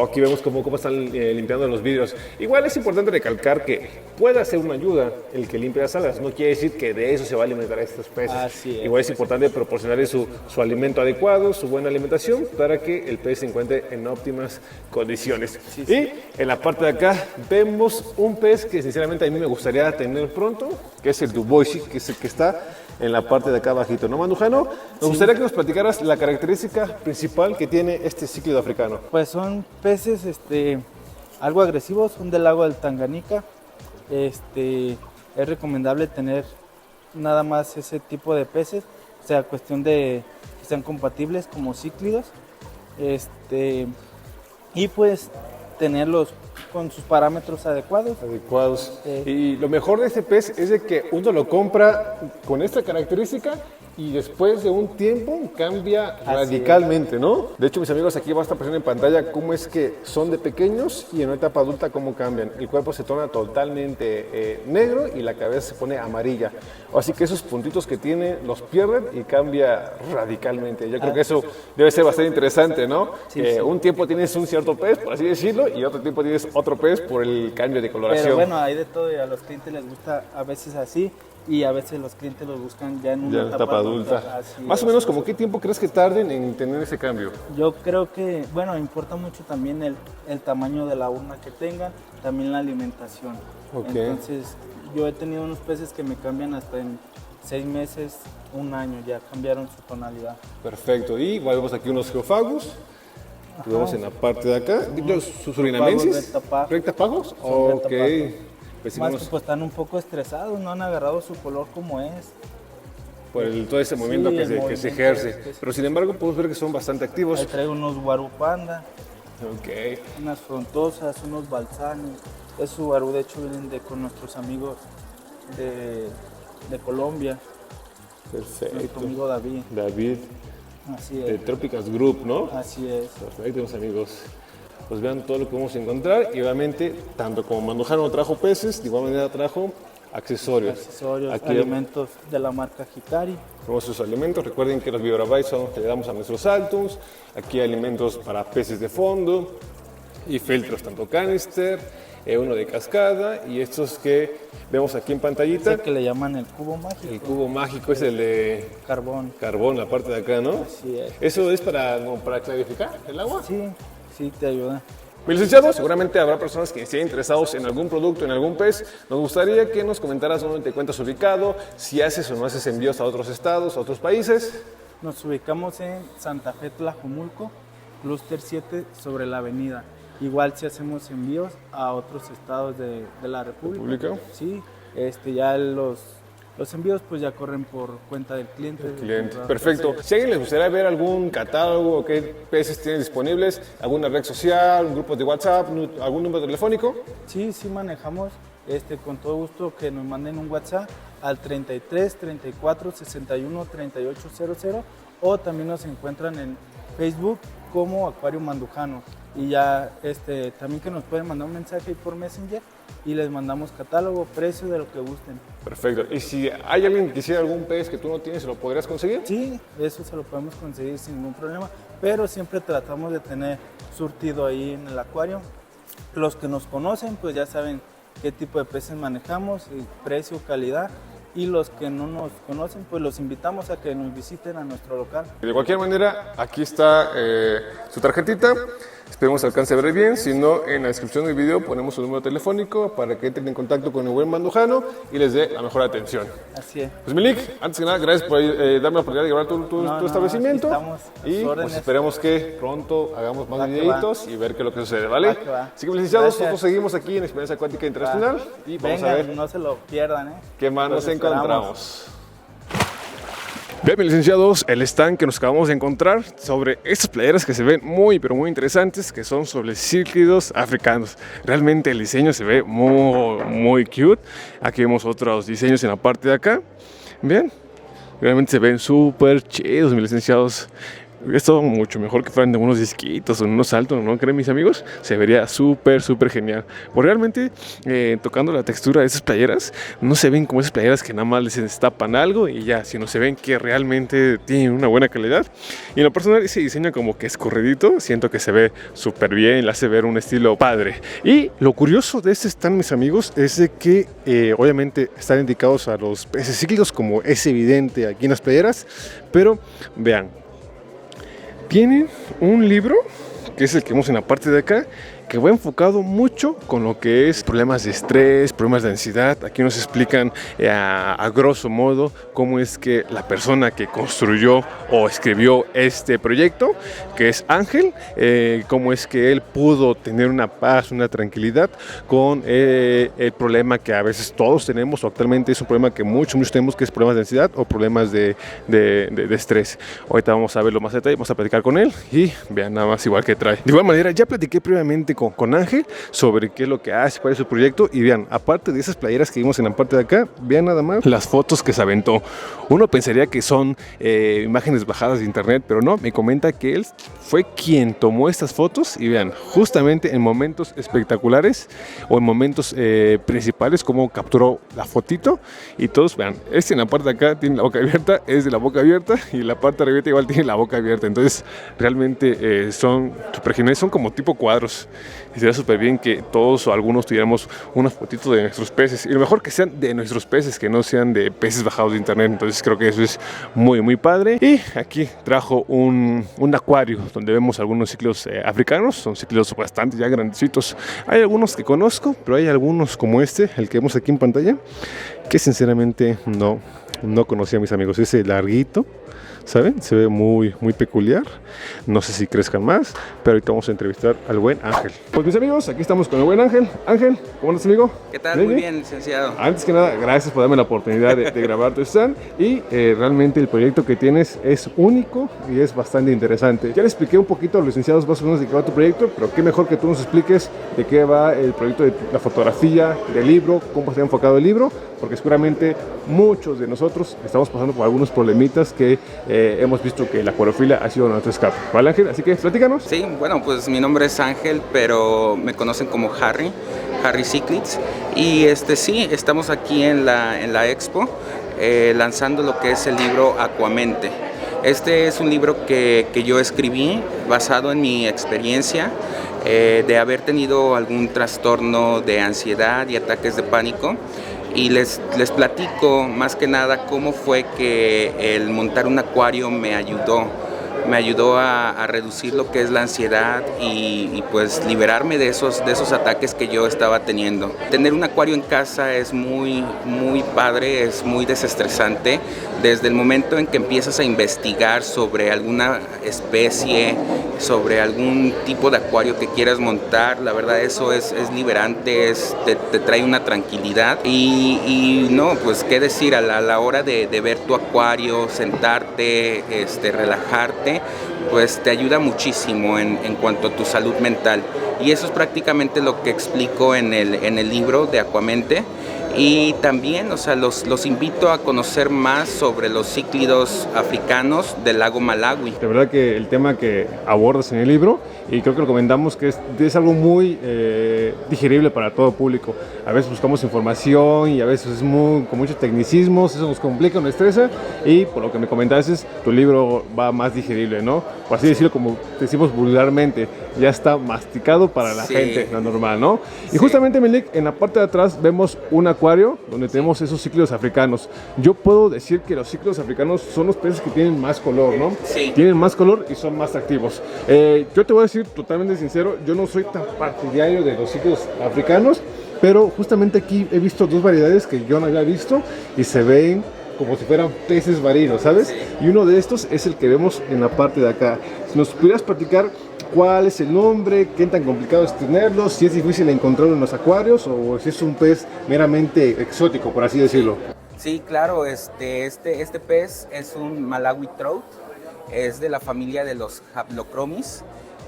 Aquí vemos cómo están limpiando los vidrios. Igual es importante recalcar que puede ser una ayuda el que limpie las algas. No quiere decir que de eso se va a alimentar a estos peces. Así es. Igual es importante proporcionarle su alimento adecuado, su buena alimentación, para que el pez se encuentre en óptimas condiciones. Sí. Y en la parte de acá vemos un pez que sinceramente a mí me gustaría tener pronto, que es el Dubois, que es el que está en la parte de acá abajito, ¿no, Mandujano? Nos gustaría que nos platicaras la característica principal que tiene este cíclido africano. Pues son peces algo agresivos, son del lago del Tanganica. Es recomendable tener nada más ese tipo de peces, o sea, cuestión de que sean compatibles como cíclidos. Y pues tenerlos con sus parámetros adecuados. Y lo mejor de este pez es de que uno lo compra con esta característica y después de un tiempo cambia radicalmente, ¿no? De hecho, mis amigos, aquí va a estar presente en pantalla cómo es que son de pequeños y en una etapa adulta cómo cambian. El cuerpo se torna totalmente negro y la cabeza se pone amarilla. Así que esos puntitos que tiene los pierden y cambia radicalmente. Yo creo que eso debe ser bastante interesante, ¿no? Sí, Que sí. un tiempo tienes un cierto pez, por así decirlo, y otro tiempo tienes otro pez por el cambio de coloración. Pero bueno, hay de todo y a los clientes les gusta a veces así y a veces los clientes los buscan ya en una Ya en etapa adulta. Así Más o es. menos, ¿como qué tiempo crees que tarden en tener ese cambio? Yo creo que, bueno, importa mucho también el tamaño de la urna que tengan, también la alimentación. Ok. Entonces, yo he tenido unos peces que me cambian hasta en 6 meses, un año, ya cambiaron su tonalidad. Perfecto. Y igual vemos aquí unos geofagus. Los vemos en la parte de acá. ¿Los surinamenses? rectapagos. ¿Rectapagos? Son Ok. rectapagos. Pues Más vamos que pues están un poco estresados, no han agarrado su color como es. por todo ese movimiento Sí, que el se movimiento ejerce. que se- Pero sin embargo, podemos ver que son bastante activos. Ahí traigo unos guarupanda, Ok. unas frontosas, unos balsanes. Esos guarú de hecho vienen con nuestros amigos de Colombia, nuestro Perfecto. amigo David. David, Así de es, Trópicas Group, ¿no? así es. Perfecto, mis amigos. Pues vean todo lo que vamos a encontrar. Y obviamente, tanto como Mandujano trajo peces, de igual manera trajo accesorios. Accesorios, Aquí alimentos de la marca Hikari. tenemos sus alimentos. Recuerden que los Vibrabytes son los que le damos a nuestros Altoons. Aquí hay alimentos para peces de fondo y filtros, tanto canister, uno de cascada y estos que vemos aquí en pantallita. Ese que le llaman el cubo mágico, El cubo mágico es el de carbón. carbón, la parte de acá, ¿no? Así es. ¿Eso es para clarificar el agua? Sí, te ayuda. Mi licenciado, seguramente habrá personas que estén interesados en algún producto, en algún pez. Nos gustaría que nos comentaras dónde te encuentras ubicado, si haces o no haces envíos a otros estados, a otros países. Nos ubicamos en Santa Fe, Tlajomulco, Clúster 7 sobre la avenida. Igual si hacemos envíos a otros estados de la República. ¿República? Sí, ya los envíos pues ya corren por cuenta del cliente. Cliente. Perfecto. Si a alguien les gustaría ver algún catálogo, qué peces tienen disponibles, alguna red social, un grupo de WhatsApp, algún número telefónico. Sí, manejamos con todo gusto que nos manden un WhatsApp al 33 34 61 38 00 o también nos encuentran en Facebook como Acuario Mandujano y ya también que nos pueden mandar un mensaje por Messenger y les mandamos catálogo, precio de lo que gusten. Perfecto. Y si hay alguien que quisiera algún pez que tú no tienes, ¿lo podrías conseguir? Sí, eso se lo podemos conseguir sin ningún problema, pero siempre tratamos de tener surtido ahí en el acuario. Los que nos conocen pues ya saben qué tipo de peces manejamos, y precio, calidad, y los que no nos conocen pues los invitamos a que nos visiten a nuestro local. De cualquier manera, aquí está su tarjetita. Esperemos que alcance a ver bien. Si no, en la descripción del video ponemos un número telefónico para que entren en contacto con el buen Mandujano y les dé la mejor atención. Así es. Pues Milik, antes que nada, gracias por darme la oportunidad de grabar tu establecimiento. Estamos a Y sus órdenes. pues esperemos que pronto hagamos más Va que videitos y ver qué es lo que sucede, ¿vale? Va que va. Así que licenciados, Gracias. nosotros seguimos aquí en Experiencia Acuática Internacional y vamos a Vengan, ver no se lo pierdan, qué más Los nos esperamos. encontramos. Bien, mis licenciados, el stand que nos acabamos de encontrar sobre estas playeras que se ven muy, pero muy interesantes, que son sobre cíclidos africanos. Realmente el diseño se ve muy, muy cute. Aquí vemos otros diseños en la parte de acá. Bien, realmente se ven súper chidos, mis licenciados. Esto mucho mejor que fueran de unos disquitos o unos saltos, ¿no creen, mis amigos? Se vería súper, súper genial. Pues realmente, tocando la textura de esas playeras, no se ven como esas playeras que nada más les destapan algo y ya, sino se ven que realmente tienen una buena calidad. Y en lo personal, ese diseño como que escorridito, siento que se ve súper bien, le hace ver un estilo padre. Y lo curioso de este stand, mis amigos, es de que obviamente están indicados a los peces cíclidos, como es evidente aquí en las playeras, pero vean. Tienen un libro, que es el que vemos en la parte de acá, que va enfocado mucho con lo que es problemas de estrés, problemas de ansiedad. Aquí nos explican a grosso modo cómo es que la persona que construyó o escribió este proyecto, que es Ángel, cómo es que él pudo tener una paz, una tranquilidad con el problema que a veces todos tenemos, o actualmente es un problema que muchos tenemos, que es problemas de ansiedad o problemas de estrés. Ahorita vamos a verlo más a detalle, vamos a platicar con él y vean nada más igual que trae. De igual manera, ya platiqué previamente con Ángel sobre qué es lo que hace, cuál es su proyecto, y vean, aparte de esas playeras que vimos en la parte de acá, vean nada más las fotos que se aventó. Uno pensaría que son imágenes bajadas de internet, pero no, me comenta que él fue quien tomó estas fotos y vean, justamente en momentos espectaculares o en momentos principales, como capturó la fotito y todos, vean, este en la parte de acá tiene la boca abierta, es de la boca abierta, y la parte de arriba igual tiene la boca abierta. Entonces realmente son súper geniales, son como tipo cuadros. Y sería súper bien que todos o algunos tuviéramos unas fotitos de nuestros peces, y lo mejor que sean de nuestros peces, que no sean de peces bajados de internet. Entonces creo que eso es muy, muy padre. Y aquí trajo un acuario donde vemos algunos cíclidos africanos. Son cíclidos bastante ya grandecitos. Hay algunos que conozco, pero hay algunos como este, el que vemos aquí en pantalla, que sinceramente no conocía, mis amigos. Ese larguito, ¿saben? Se ve muy, muy peculiar. No sé si crezcan más, pero ahorita vamos a entrevistar al buen Ángel. Pues mis amigos, aquí estamos con el buen Ángel. Ángel, ¿cómo andas, amigo? ¿Qué tal? ¿Bien? Muy bien, licenciado. Antes que nada, gracias por darme la oportunidad de grabar tu stand. Y realmente el proyecto que tienes es único y es bastante interesante. Ya le expliqué un poquito a los licenciados más o menos de qué va tu proyecto, pero qué mejor que tú nos expliques de qué va el proyecto de la fotografía, del libro, cómo está enfocado el libro, porque seguramente muchos de nosotros estamos pasando por algunos problemitas que hemos visto que la acuariofilia ha sido nuestro escape. ¿Vale, Ángel? Así que platícanos. Sí, bueno, pues mi nombre es Ángel, pero me conocen como Harry Ciclits. Y sí, estamos aquí en la expo lanzando lo que es el libro Aquamente. Este es un libro que yo escribí basado en mi experiencia de haber tenido algún trastorno de ansiedad y ataques de pánico. Y les platico más que nada cómo fue que el montar un acuario me ayudó a reducir lo que es la ansiedad y pues liberarme de esos ataques que yo estaba teniendo. Tener un acuario en casa es muy, muy padre, es muy desestresante. Desde el momento en que empiezas a investigar sobre alguna especie, sobre algún tipo de acuario que quieras montar, la verdad eso es liberante, te trae una tranquilidad y no, pues qué decir, a la hora de ver tu acuario, sentarte, relajarte, pues te ayuda muchísimo en cuanto a tu salud mental. Y eso es prácticamente lo que explico en el libro de Aquamente. Y también, o sea, los invito a conocer más sobre los cíclidos africanos del lago Malawi. De verdad que el tema que abordas en el libro, y creo que lo comentamos, que es algo muy digerible para todo público. A veces buscamos información y a veces es con muchos tecnicismos, eso nos complica, nos estresa, y por lo que me comentaste, tu libro va más digerible, ¿no? Por así decirlo, como decimos vulgarmente, ya está masticado para la gente, lo normal, ¿no? Y justamente, Milik, en la parte de atrás vemos un acuario acuario donde tenemos esos cíclidos africanos. Yo puedo decir que los cíclidos africanos son los peces que tienen más color, ¿no? Sí. Tienen más color y son más activos. Yo te voy a decir totalmente sincero, yo no soy tan partidario de los cíclidos africanos, pero justamente aquí he visto dos variedades que yo no había visto y se ven como si fueran peces marinos, ¿sabes? Sí. Y uno de estos es el que vemos en la parte de acá. Si nos pudieras platicar cuál es el nombre, qué tan complicado es tenerlo, si es difícil encontrarlo en los acuarios o si es un pez meramente exótico, por así decirlo. Sí, claro, este pez es un Malawi trout, es de la familia de los Haplocromis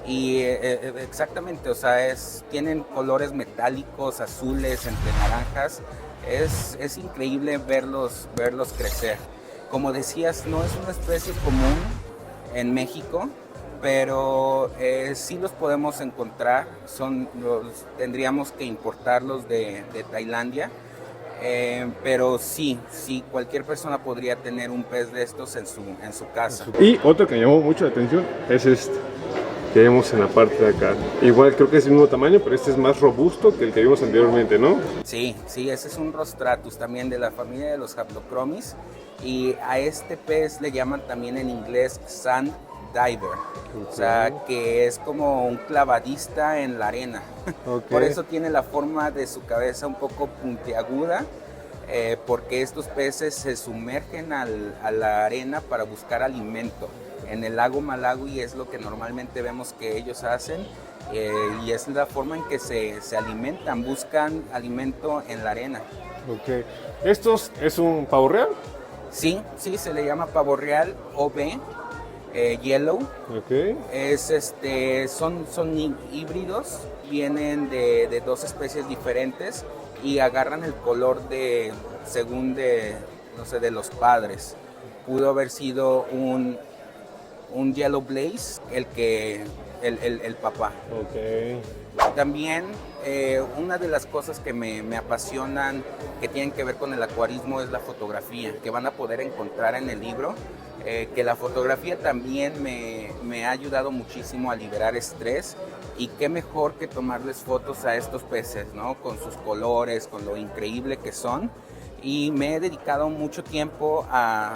y exactamente, o sea, tienen colores metálicos, azules, entre naranjas, es increíble verlos crecer. Como decías, no es una especie común en México, pero sí los podemos encontrar, tendríamos que importarlos de Tailandia. Pero sí, cualquier persona podría tener un pez de estos en su casa. Y otro que me llamó mucho la atención es este, que vemos en la parte de acá. Igual creo que es el mismo tamaño, pero este es más robusto que el que vimos anteriormente, ¿no? Sí, ese es un Rostratus también de la familia de los Haplocromis. Y a este pez le llaman también en inglés sand diver, o sea, que es como un clavadista en la arena. Por eso tiene la forma de su cabeza un poco puntiaguda, porque estos peces se sumergen a la arena para buscar alimento. En el lago Malawi es lo que normalmente vemos que ellos hacen, y es la forma en que se alimentan, buscan alimento en la arena. Ok. ¿Estos es un pavo real? Sí, se le llama pavo real OB. Yellow. Okay. Son híbridos, vienen de dos especies diferentes y agarran el color según de los padres. Pudo haber sido un Yellow Blaze el papá. Okay. También una de las cosas que me apasionan, que tienen que ver con el acuarismo, es la fotografía, que van a poder encontrar en el libro. Que la fotografía también me ha ayudado muchísimo a liberar estrés, y qué mejor que tomarles fotos a estos peces, ¿no? Con sus colores, con lo increíble que son, y me he dedicado mucho tiempo a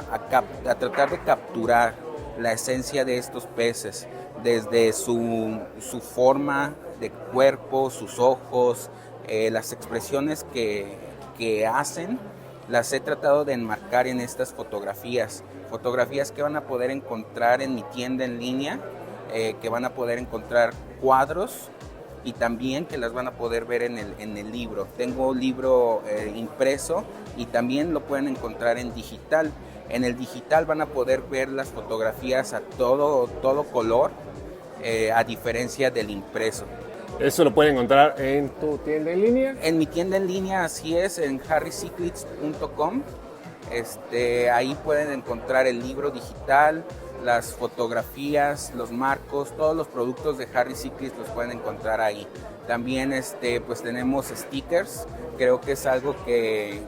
tratar de capturar la esencia de estos peces, desde su forma de cuerpo, sus ojos, las expresiones que hacen. Las he tratado de enmarcar en estas fotografías que van a poder encontrar en mi tienda en línea, que van a poder encontrar cuadros y también que las van a poder ver en el libro. Tengo libro impreso y también lo pueden encontrar en digital. En el digital van a poder ver las fotografías a todo color, a diferencia del impreso. ¿Eso lo pueden encontrar en tu tienda en línea? En mi tienda en línea, así es, en harryciclids.com. Ahí pueden encontrar el libro digital, las fotografías, los marcos, todos los productos de Harry Ciclids los pueden encontrar ahí. También pues tenemos stickers. Creo que es algo que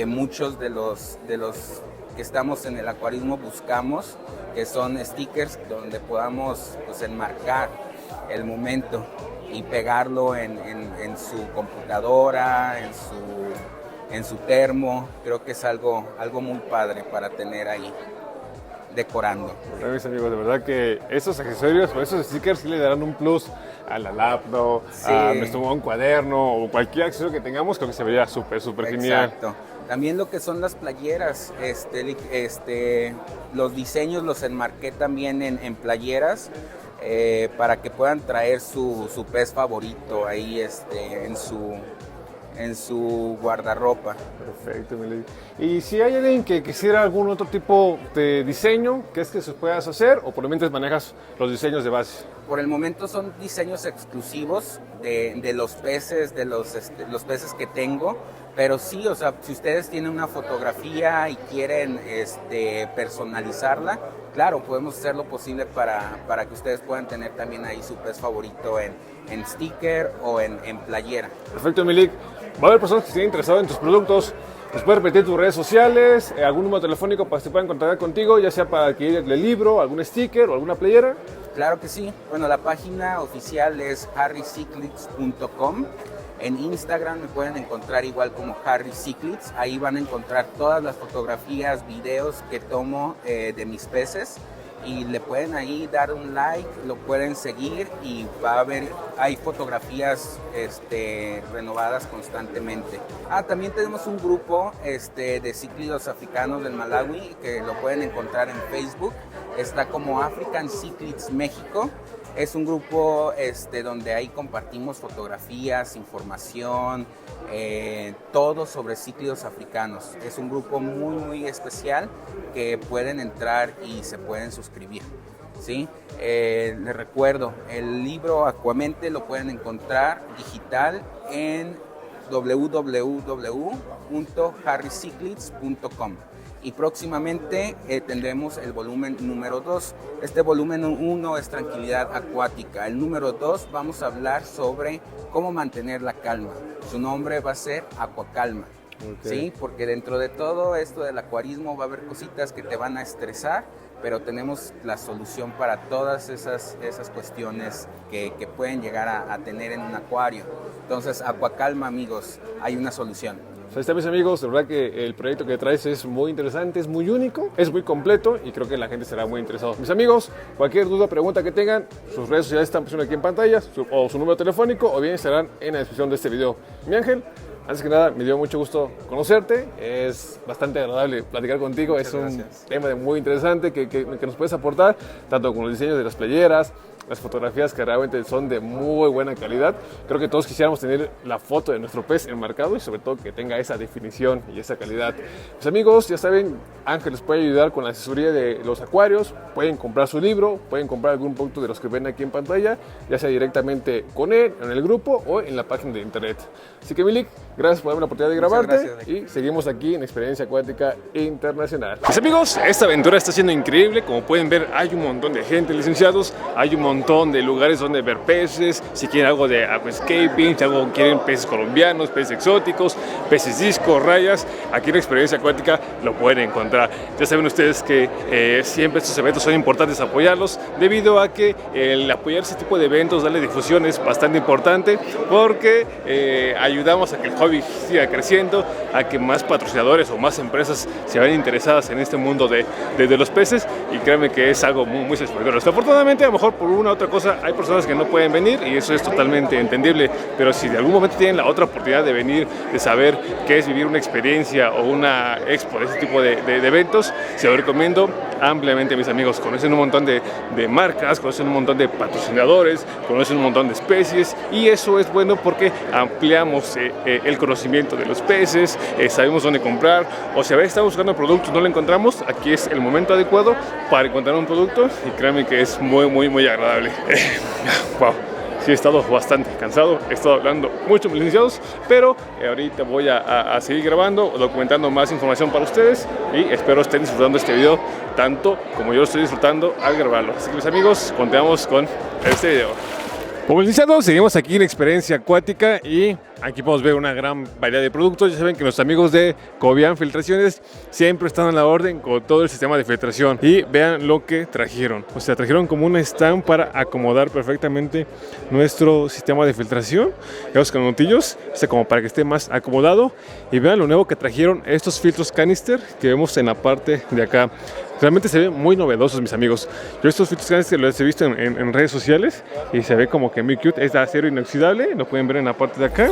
muchos de los que estamos en el acuarismo buscamos, que son stickers donde podamos pues enmarcar el momento y pegarlo en su computadora, en su termo. Creo que es algo muy padre para tener ahí decorando. Bueno, mis amigos, de verdad que esos accesorios o esos stickers sí le darán un plus a la laptop, sí, a un cuaderno o cualquier accesorio que tengamos. Creo que se vería súper genial. Exacto. También lo que son las playeras, los diseños los enmarqué también en playeras, para que puedan traer su pez favorito ahí en su guardarropa. Perfecto, Milady. Y si hay alguien que quisiera algún otro tipo de diseño, ¿qué es que se puedas hacer o por lo menos manejas los diseños de base? Por el momento son diseños exclusivos de los peces, de los peces que tengo. Pero sí, o sea, si ustedes tienen una fotografía y quieren personalizarla, claro, podemos hacer lo posible para que ustedes puedan tener también ahí su pez favorito en sticker o en playera. Perfecto, Milik. Va a haber personas que estén interesadas en tus productos. ¿Nos puedes repetir tus redes sociales, algún número telefónico para que se puedan contactar contigo, ya sea para adquirir el libro, algún sticker o alguna playera? Claro que sí. Bueno, la página oficial es harryciclids.com. En Instagram me pueden encontrar igual como Harry Cichlitz. Ahí van a encontrar todas las fotografías, videos que tomo de mis peces. Y le pueden ahí dar un like, lo pueden seguir y va a haber, hay fotografías renovadas constantemente. También tenemos un grupo de cíclidos africanos del Malawi que lo pueden encontrar en Facebook. Está como African Cíclids México. Es un grupo donde ahí compartimos fotografías, información, todo sobre cíclidos africanos. Es un grupo muy, muy especial que pueden entrar y se pueden suscribir, ¿sí? Les recuerdo, el libro Aquamente lo pueden encontrar digital en www.harryciclits.com. Y próximamente tendremos el volumen número 2. Este volumen 1 es tranquilidad acuática. El número 2 vamos a hablar sobre cómo mantener la calma. Su nombre va a ser Aquacalma. ¿Sí? Porque dentro de todo esto del acuarismo va a haber cositas que te van a estresar, pero tenemos la solución para todas esas cuestiones que pueden llegar a tener en un acuario. Entonces, Aquacalma, amigos, hay una solución. Ahí está, mis amigos, de verdad que el proyecto que traes es muy interesante, es muy único, es muy completo y creo que la gente será muy interesada. Mis amigos, cualquier duda, pregunta que tengan, sus redes sociales están puestas aquí en pantalla, o su número telefónico, o bien estarán en la descripción de este video. Mi Ángel, antes que nada, me dio mucho gusto conocerte, es bastante agradable platicar contigo. Muchas gracias. Tema muy interesante que nos puedes aportar, tanto con los diseños de las playeras, las fotografías que realmente son de muy buena calidad. Creo que todos quisiéramos tener la foto de nuestro pez enmarcado y sobre todo que tenga esa definición y esa calidad. Mis amigos, ya saben, Ángel les puede ayudar con la asesoría de los acuarios, pueden comprar su libro, pueden comprar algún producto de los que ven aquí en pantalla, ya sea directamente con él, en el grupo o en la página de internet. Así que, Milik, gracias por darme la oportunidad de grabarte y seguimos aquí en Experiencia Acuática Internacional. Mis amigos, esta aventura está siendo increíble. Como pueden ver, hay un montón de gente, licenciados, hay un montón de lugares donde ver peces. Si quieren algo de aquascaping, si algo quieren peces colombianos, peces exóticos, peces disco, rayas, aquí en Experiencia Acuática lo pueden encontrar. Ya saben ustedes que siempre estos eventos son importantes apoyarlos, debido a que el apoyar ese tipo de eventos, darle difusión, es bastante importante, porque ayudamos a que el hobby siga creciendo, a que más patrocinadores o más empresas se vean interesadas en este mundo de los peces, y créanme que es algo muy, muy satisfactorio. Afortunadamente, a lo mejor por una u otra cosa hay personas que no pueden venir y eso es totalmente entendible, pero si de algún momento tienen la otra oportunidad de venir, de saber qué es vivir una experiencia o una expo de ese tipo de eventos, se lo recomiendo ampliamente, mis amigos. Conocen un montón de marcas, conocen un montón de patrocinadores, conocen un montón de especies, y eso es bueno porque ampliamos el conocimiento de los peces, sabemos dónde comprar, o si a veces estamos buscando productos y no lo encontramos, aquí es el momento adecuado para encontrar un producto, y créanme que es muy, muy, muy agradable. Wow. Sí, he estado bastante cansado, he estado hablando mucho, mis licenciados, pero ahorita voy a seguir grabando, documentando más información para ustedes, y espero estén disfrutando este video tanto como yo lo estoy disfrutando al grabarlo. Así que, mis amigos, continuamos con este video. Como licenciados, seguimos aquí en Experiencia Acuática y aquí podemos ver una gran variedad de productos. Ya saben que nuestros amigos de Cobian Filtraciones siempre están a la orden con todo el sistema de filtración. Y vean lo que trajeron. O sea, trajeron como un stand para acomodar perfectamente nuestro sistema de filtración. Los canutillos, o sea, como para que esté más acomodado. Y vean lo nuevo que trajeron, estos filtros canister que vemos en la parte de acá. Realmente se ven muy novedosos, mis amigos. Yo estos filtros canister los he visto en redes sociales y se ve como que muy cute. Es de acero inoxidable, lo pueden ver en la parte de acá.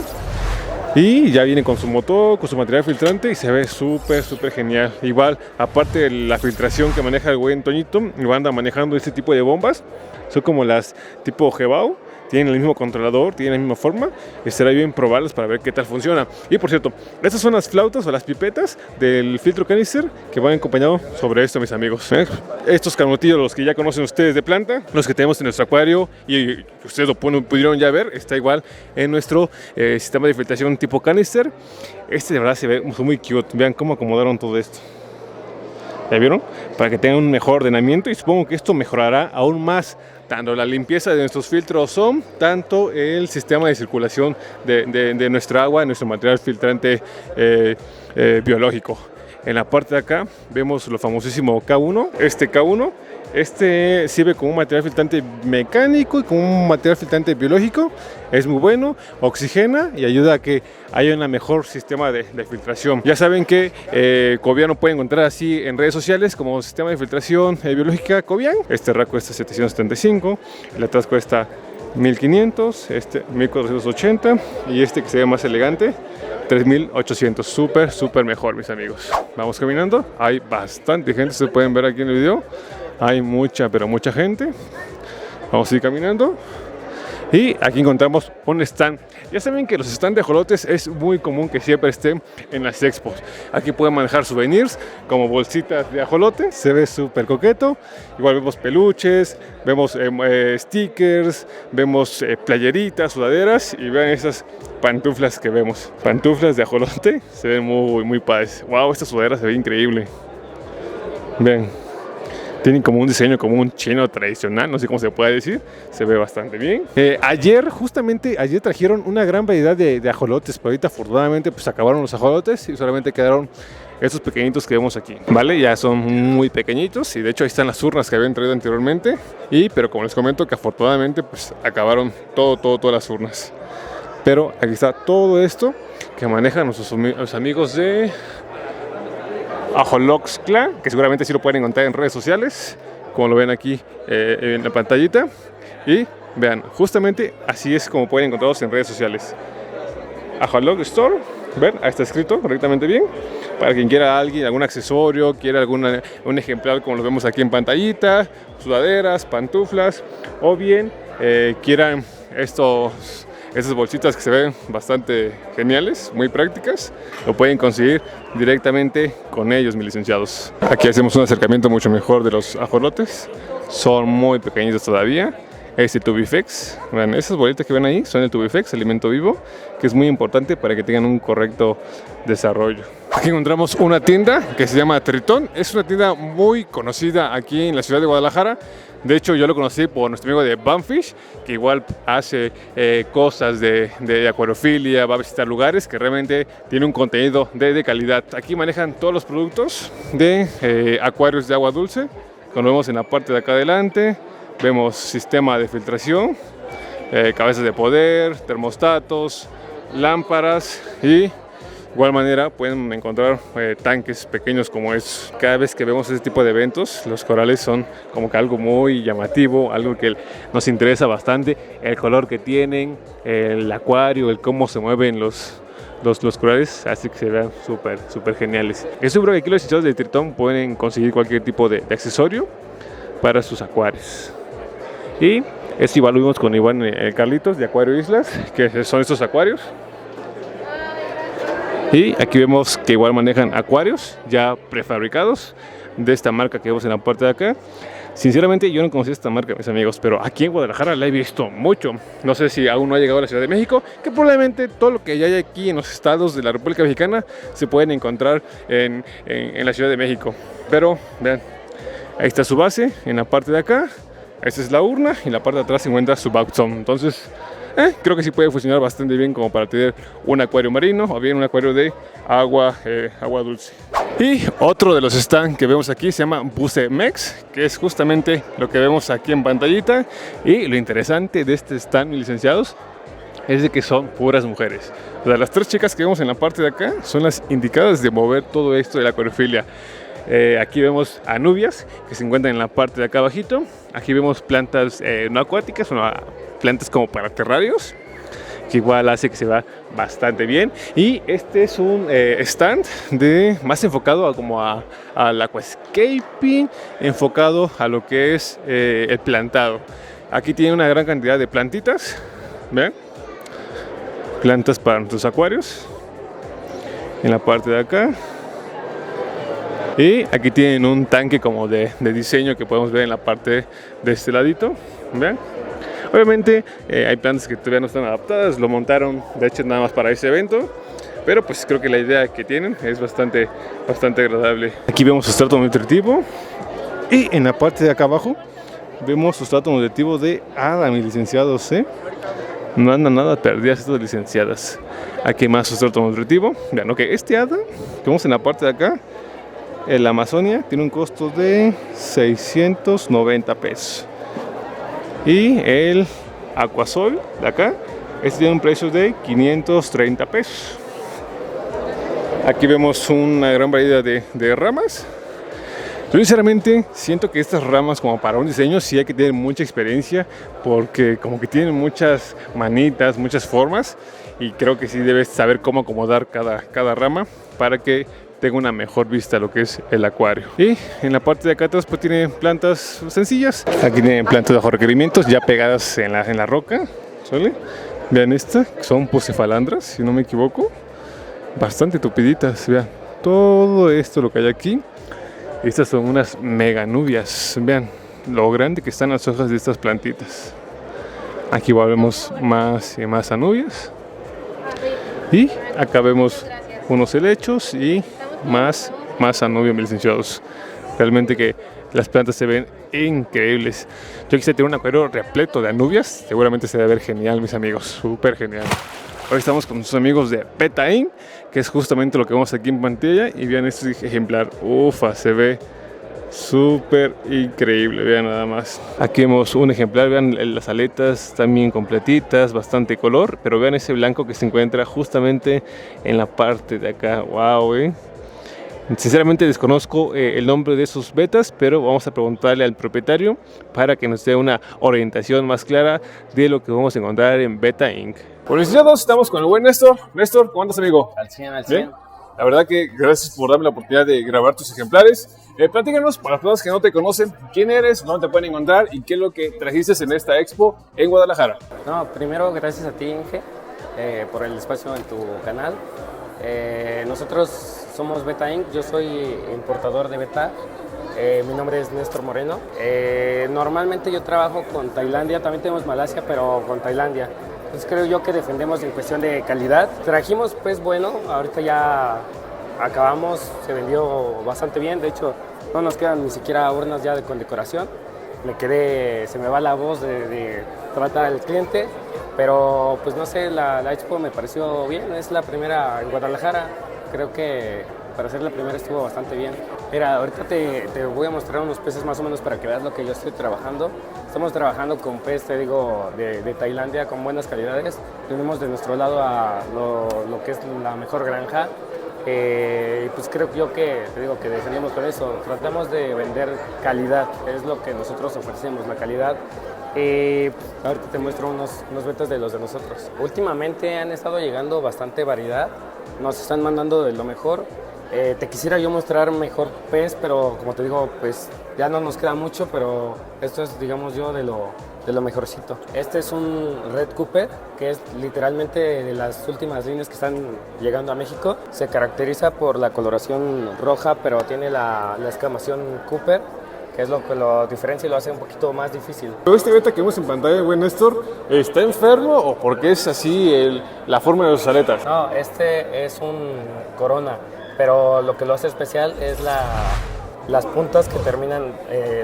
Y ya viene con su motor, con su material filtrante, y se ve súper, súper genial. Igual, aparte de la filtración que maneja el buen Toñito, anda manejando este tipo de bombas. Son como las tipo Gebau. Tienen el mismo controlador, tienen la misma forma. Estará bien probarlas para ver qué tal funciona. Y por cierto, estas son las flautas o las pipetas del filtro canister que van acompañados sobre esto, mis amigos. Estos canutillos, los que ya conocen ustedes de planta, los que tenemos en nuestro acuario y ustedes lo pudieron ya ver, está igual en nuestro sistema de filtración tipo canister. Este de verdad se ve muy cute. Vean cómo acomodaron todo esto. ¿Ya vieron? Para que tengan un mejor ordenamiento, y supongo que esto mejorará aún más tanto la limpieza de nuestros filtros son, tanto el sistema de circulación de nuestra agua, nuestro material filtrante biológico. En la parte de acá vemos lo famosísimo K1. Este K1 sirve como un material filtrante mecánico y como un material filtrante biológico. Es muy bueno, oxigena y ayuda a que haya un mejor sistema de filtración. Ya saben que Cobian lo pueden encontrar así en redes sociales como sistema de filtración biológica Cobian. Este rack cuesta 775, el atrás cuesta 1500, este 1480 y este que se ve más elegante 3800. Súper mejor, mis amigos. Vamos caminando, hay bastante gente, se pueden ver aquí en el video. Hay mucha, pero mucha gente. Vamos a ir caminando. Y aquí encontramos un stand. Ya saben que los stands de ajolotes es muy común que siempre estén en las expos. Aquí pueden manejar souvenirs como bolsitas de ajolote. Se ve súper coqueto. Igual vemos peluches, vemos stickers, vemos playeritas, sudaderas. Y vean esas pantuflas que vemos. Pantuflas de ajolote. Se ven muy padres. Wow, esta sudadera se ve increíble. Vean. Tienen como un diseño como un chino tradicional, no sé cómo se puede decir, se ve bastante bien. Justamente ayer trajeron una gran variedad de ajolotes, pero ahorita afortunadamente pues acabaron los ajolotes y solamente quedaron estos pequeñitos que vemos aquí, ¿vale? Ya son muy pequeñitos y de hecho ahí están las urnas que habían traído anteriormente, pero como les comento que afortunadamente pues acabaron todas las urnas. Pero aquí está todo esto que manejan los amigos de Ajoloxcla, que seguramente sí lo pueden encontrar en redes sociales, como lo ven aquí en la pantallita. Y vean, justamente así es como pueden encontrarlos en redes sociales. Ajolox Store, ven, ahí está escrito correctamente bien. Para quien quiera algún accesorio, quiera un ejemplar como lo vemos aquí en pantallita, sudaderas, pantuflas, o bien quieran estas bolsitas que se ven bastante geniales, muy prácticas, lo pueden conseguir directamente con ellos, mis licenciados. Aquí hacemos un acercamiento mucho mejor de los ajolotes. Son muy pequeñitos todavía. Este Tubifex, vean, esas bolitas que ven ahí son el Tubifex, alimento vivo, que es muy importante para que tengan un correcto desarrollo. Aquí encontramos una tienda que se llama Tritón. Es una tienda muy conocida aquí en la ciudad de Guadalajara. De hecho, yo lo conocí por nuestro amigo de Banfish, que igual hace cosas de acuariofilia, va a visitar lugares que realmente tiene un contenido de calidad. Aquí manejan todos los productos de acuarios de agua dulce, como vemos en la parte de acá adelante. Vemos sistema de filtración, cabezas de poder, termostatos, lámparas y de igual manera pueden encontrar tanques pequeños como estos. Cada vez que vemos este tipo de eventos, los corales son como que algo muy llamativo, algo que nos interesa bastante. El color que tienen, el acuario, el cómo se mueven los corales, así que se vean súper geniales. Estoy seguro que aquí los licenciados de Tritón pueden conseguir cualquier tipo de accesorio para sus acuarios. Y esto igual lo vimos con Iván Carlitos de Acuario Islas, que son estos acuarios. Y aquí vemos que igual manejan acuarios ya prefabricados de esta marca que vemos en la parte de acá. Sinceramente yo no conocía esta marca, mis amigos, pero aquí en Guadalajara la he visto mucho. No sé si aún no ha llegado a la Ciudad de México, que probablemente todo lo que ya hay aquí en los estados de la República Mexicana se pueden encontrar en la Ciudad de México. Pero vean, ahí está su base en la parte de acá. Esta es la urna y en la parte de atrás se encuentra su backzone. Entonces creo que sí puede funcionar bastante bien como para tener un acuario marino o bien un acuario de agua dulce. Y otro de los stands que vemos aquí se llama Bucemex, que es justamente lo que vemos aquí en pantallita. Y lo interesante de este stand, licenciados, es de que son puras mujeres. O sea, las tres chicas que vemos en la parte de acá son las indicadas de mover todo esto de la acuariofilia. Aquí vemos anubias que se encuentran en la parte de acá abajito. Aquí vemos plantas no acuáticas, plantas como para terrarios, que igual hace que se va bastante bien. Y este es un stand más enfocado al aquascaping, enfocado a lo que es el plantado. Aquí tiene una gran cantidad de plantitas, ¿ven? Plantas para nuestros acuarios en la parte de acá. Y aquí tienen un tanque como de diseño que podemos ver en la parte de este ladito. ¿Ven? Obviamente hay plantas que todavía no están adaptadas, lo montaron de hecho nada más para ese evento. Pero pues creo que la idea que tienen es bastante agradable. Aquí vemos sustrato nutritivo. Y en la parte de acá abajo vemos sustrato nutritivo de hada, mis licenciados, No andan nada perdidas estas licenciadas. Aquí hay más sustrato nutritivo. Vean, ok, este hada que vemos en la parte de acá el Amazonia tiene un costo de 690 pesos. Y el Aquasol de acá, este tiene un precio de 530 pesos. Aquí vemos una gran variedad de ramas. Yo sinceramente siento que estas ramas, como para un diseño, sí hay que tener mucha experiencia, porque como que tienen muchas manitas, muchas formas, y creo que sí debes saber cómo acomodar cada rama para que tenga una mejor vista a lo que es el acuario. Y en la parte de acá atrás pues tiene plantas sencillas. Aquí tienen plantas bajo requerimientos ya pegadas en la roca, ¿sale? Vean esta, son pucefalandras, si no me equivoco. Bastante tupiditas, vean. Todo esto lo que hay aquí. Estas son unas meganubias. Vean lo grande que están las hojas de estas plantitas. Aquí vemos más y más anubias. Y acá vemos unos helechos y más anubias, mis licenciados. Realmente que las plantas se ven increíbles. Yo quisiera tener un acuario repleto de anubias. Seguramente se debe ver genial, mis amigos. Súper genial. Hoy estamos con nuestros amigos de Betta Inc., que es justamente lo que vemos aquí en pantalla. Y vean este ejemplar. Ufa, se ve súper increíble. Vean nada más. Aquí vemos un ejemplar. Vean las aletas también completitas, bastante color. Pero vean ese blanco que se encuentra justamente en la parte de acá. Wow, Sinceramente desconozco el nombre de esos betas, pero vamos a preguntarle al propietario para que nos dé una orientación más clara de lo que vamos a encontrar en Betta Inc. Bueno, licenciados, estamos con el buen Néstor. Néstor, ¿cómo andas, amigo? Al 100, al 100. ¿Bien? La verdad que gracias por darme la oportunidad de grabar tus ejemplares. Platícanos, para las personas que no te conocen, quién eres, dónde te pueden encontrar y qué es lo que trajiste en esta expo en Guadalajara. No, primero gracias a ti, Inge, por el espacio en tu canal. Nosotros somos Betta Inc., yo soy importador de Betta, mi nombre es Néstor Moreno. Normalmente yo trabajo con Tailandia, también tenemos Malasia, pero con Tailandia. Entonces creo yo que defendemos en cuestión de calidad. Trajimos pues bueno, ahorita ya acabamos, se vendió bastante bien, de hecho no nos quedan ni siquiera urnas ya con decoración. Se me va la voz de tratar al cliente, pero pues no sé, la expo me pareció bien, es la primera en Guadalajara, creo que para ser la primera estuvo bastante bien. Mira, ahorita te voy a mostrar unos peces más o menos para que veas lo que yo estoy trabajando. Estamos trabajando con pez, te digo, de Tailandia con buenas calidades. Tenemos de nuestro lado a lo que es la mejor granja. Pues creo yo que, te digo, que defendemos con eso. Tratamos de vender calidad, es lo que nosotros ofrecemos, la calidad. Ahorita te muestro unos betas de los de nosotros. Últimamente han estado llegando bastante variedad, nos están mandando de lo mejor. Te quisiera yo mostrar mejor pez, pero como te digo, pues ya no nos queda mucho, pero esto es, digamos yo, de lo mejorcito. Este es un Red Cooper, que es literalmente de las últimas líneas que están llegando a México. Se caracteriza por la coloración roja, pero tiene la escamación Cooper, que es lo que lo diferencia y lo hace un poquito más difícil. Este beta que vemos en pantalla, buen Néstor, ¿está enfermo o por qué es así la forma de sus aletas? No, este es un Corona, pero lo que lo hace especial es las puntas que terminan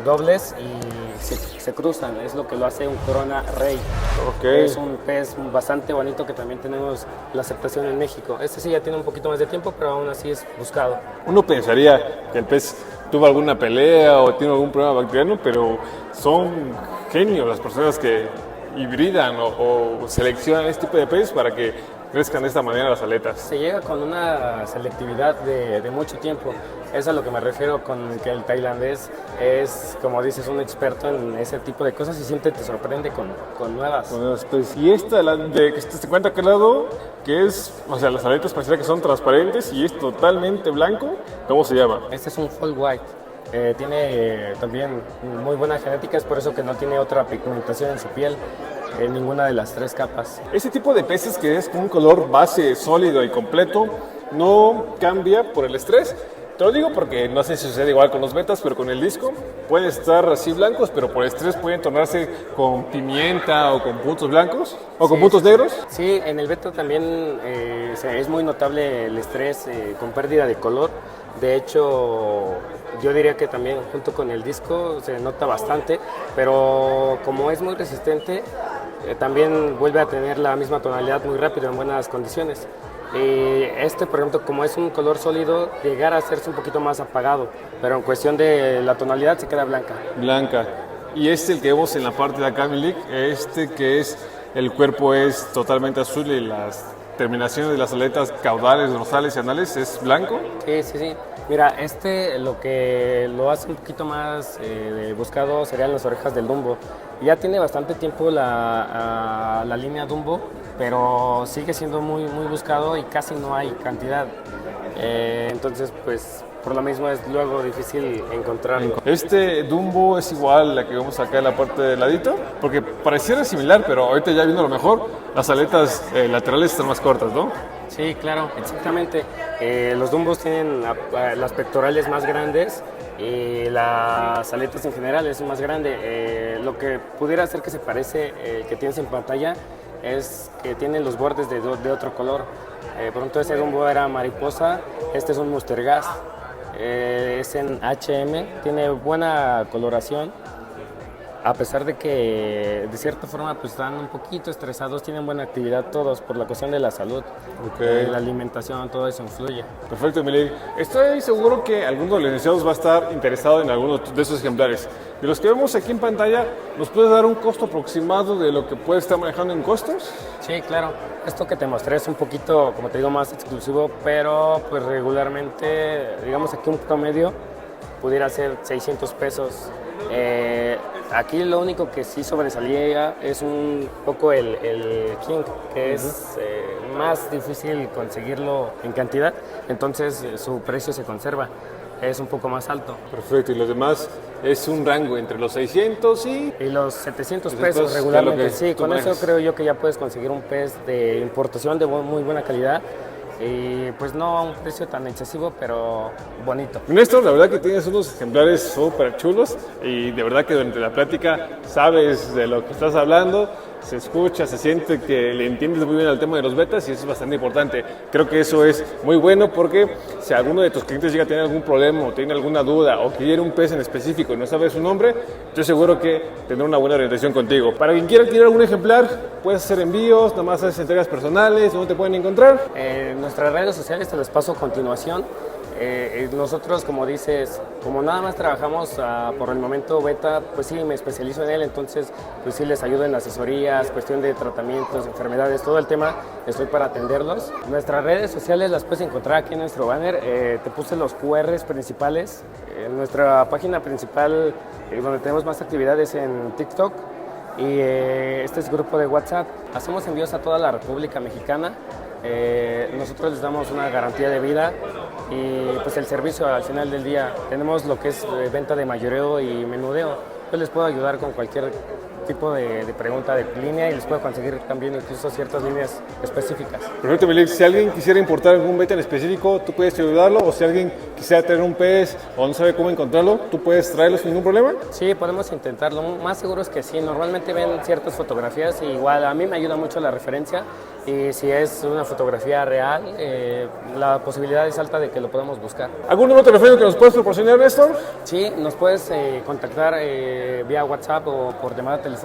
dobles y se cruzan, es lo que lo hace un Corona Rey. Okay. Es un pez bastante bonito que también tenemos la aceptación en México. Este sí ya tiene un poquito más de tiempo, pero aún así es buscado. Uno pensaría que el pez tuvo alguna pelea o tiene algún problema bacteriano, pero son genios las personas que hibridan o seleccionan este tipo de pez para que crezcan de esta manera las aletas. Se llega con una selectividad de mucho tiempo. Es a lo que me refiero con que el tailandés es, como dices, un experto en ese tipo de cosas y siempre te sorprende con nuevas. Pues, y esta, que se cuenta aquel lado, que es, o sea, las aletas pareciera que son transparentes y es totalmente blanco. ¿Cómo se llama? Este es un Full White. Tiene también muy buena genética, es por eso que no tiene otra pigmentación en su piel. En ninguna de las tres capas. Este tipo de peces que es con un color base sólido y completo no cambia por el estrés. Te lo digo porque no sé si sucede igual con los betas, pero con el disco puede estar así blancos, pero por estrés pueden tornarse con pimienta o con puntos blancos o con puntos negros. Sí, en el beta también es muy notable el estrés con pérdida de color. De hecho, yo diría que también junto con el disco se nota bastante, pero como es muy resistente, también vuelve a tener la misma tonalidad muy rápido en buenas condiciones. Y este, por ejemplo, como es un color sólido, llegar a hacerse un poquito más apagado, pero en cuestión de la tonalidad se queda blanca. Blanca. Y este, el que vemos en la parte de acá, Milik, este que es, el cuerpo es totalmente azul y las terminaciones de las aletas caudales, dorsales y anales es blanco. Sí, sí, sí. Mira, este lo que lo hace un poquito más buscado serían las orejas del Dumbo. Ya tiene bastante tiempo la línea Dumbo, pero sigue siendo muy, muy buscado y casi no hay cantidad. Entonces, pues, por lo mismo es luego difícil encontrarlo. Este Dumbo es igual a la que vemos acá en la parte del ladito, porque pareciera similar, pero ahorita ya viendo lo mejor, las aletas laterales están más cortas, ¿no? Sí, claro, exactamente. Los Dumbos tienen las pectorales más grandes y las aletas en general es más grande. Lo que pudiera hacer que se parece que tienes en pantalla es que tienen los bordes de otro color. Por ejemplo, ese Dumbo era mariposa, este es un Mustergast. Es en HM, tiene buena coloración, a pesar de que de cierta forma pues están un poquito estresados, tienen buena actividad todos por la cuestión de la salud, la alimentación, todo eso influye. Perfecto, Milik. Estoy seguro que alguno de los licenciados va a estar interesado en alguno de esos ejemplares. De los que vemos aquí en pantalla, ¿nos puedes dar un costo aproximado de lo que puede estar manejando en costos? Sí, claro. Esto que te mostré es un poquito, como te digo, más exclusivo, pero pues regularmente, digamos aquí un promedio, pudiera ser 600 pesos. Aquí lo único que sí sobresalía es un poco el King, que es más difícil conseguirlo en cantidad, entonces su precio se conserva, es un poco más alto. Perfecto, y los demás es un rango entre los 600 y los 700 pesos regularmente, sí, con eso creo yo que ya puedes conseguir un pez de importación de muy buena calidad. Y pues no a un precio tan excesivo, pero bonito. Néstor, la verdad que tienes unos ejemplares súper chulos y de verdad que durante la plática sabes de lo que estás hablando, se escucha, se siente que le entiendes muy bien al tema de los betas y eso es bastante importante. Creo que eso es muy bueno porque si alguno de tus clientes llega a tener algún problema o tiene alguna duda o quiere un pez en específico y no sabe su nombre, estoy seguro que tendrá una buena orientación contigo. Para quien quiera adquirir algún ejemplar, puedes hacer envíos, nomás haces entregas personales, ¿dónde te pueden encontrar? Nuestras redes sociales te las paso a continuación. Nosotros, como dices, como nada más trabajamos por el momento beta, pues sí, me especializo en él, entonces pues sí les ayudo en asesorías, cuestión de tratamientos, enfermedades, todo el tema, estoy para atenderlos. Nuestras redes sociales las puedes encontrar aquí en nuestro banner, te puse los QRs principales. Nuestra página principal, donde tenemos más actividades en TikTok, y este es grupo de WhatsApp. Hacemos envíos a toda la República Mexicana. Nosotros les damos una garantía de vida y pues el servicio al final del día. Tenemos lo que es venta de mayoreo y menudeo. Yo les puedo ayudar con cualquier tipo de pregunta de línea y les puedo conseguir también incluso ciertas líneas específicas. Perfecto, Milik. Si alguien quisiera importar algún beta en específico, tú puedes ayudarlo, o si alguien quisiera tener un pez o no sabe cómo encontrarlo, tú puedes traerlo sin ningún problema. Sí, podemos intentarlo. Más seguro es que sí. Normalmente ven ciertas fotografías y igual a mí me ayuda mucho la referencia y si es una fotografía real, la posibilidad es alta de que lo podamos buscar. ¿Algún número telefónico que nos puedes proporcionar, Néstor? Sí, nos puedes contactar vía WhatsApp o por llamada telefónica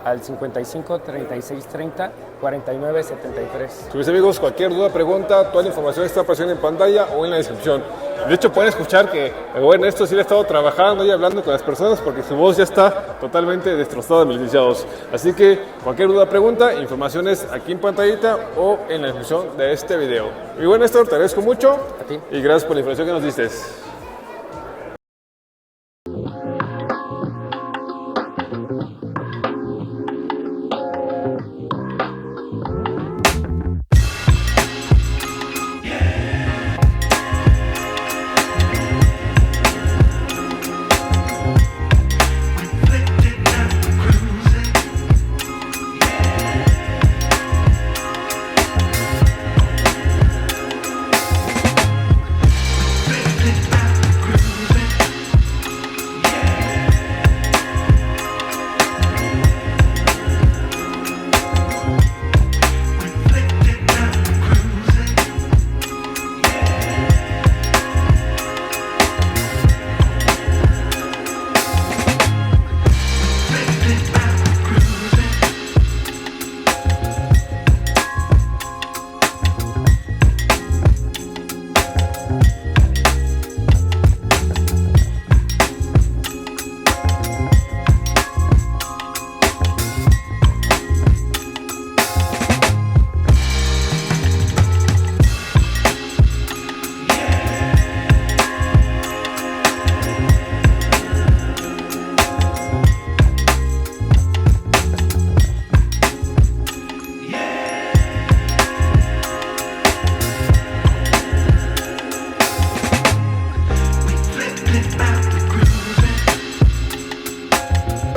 al 55 36 30 49 73. Mis amigos, cualquier duda, pregunta, toda la información está apareciendo en pantalla o en la descripción. De hecho, pueden escuchar que el buen Néstor sí le ha estado trabajando y hablando con las personas porque su voz ya está totalmente destrozada, mis licenciados. Así que cualquier duda, pregunta, informaciones aquí en pantallita o en la descripción de este video. Y bueno, Néstor, te agradezco mucho A ti. y gracias por la información que nos diste. Down.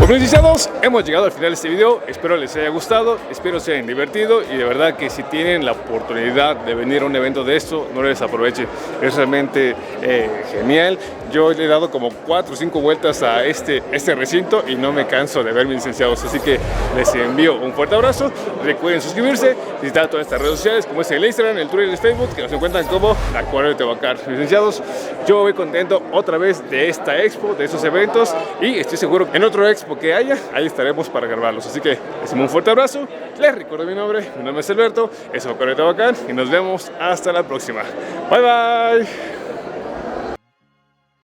Licenciados, hemos llegado al final de este video, espero les haya gustado, espero se hayan divertido y de verdad que si tienen la oportunidad de venir a un evento de esto, no les aprovechen, es realmente genial. Yo le he dado como 4 o 5 vueltas a este recinto y no me canso de ver mis licenciados, así que les envío un fuerte abrazo, recuerden suscribirse, visitar todas estas redes sociales como es el Instagram, el Twitter y el Facebook, que nos encuentran como La Acuario de Tehuacán. Licenciados, yo voy contento otra vez de esta expo, de estos eventos y estoy seguro que en otro expo que haya, ahí estaremos para grabarlos, así que les envío un fuerte abrazo, les recuerdo mi nombre es Alberto, es El Acuario de Tehuacán y nos vemos hasta la próxima. Bye bye.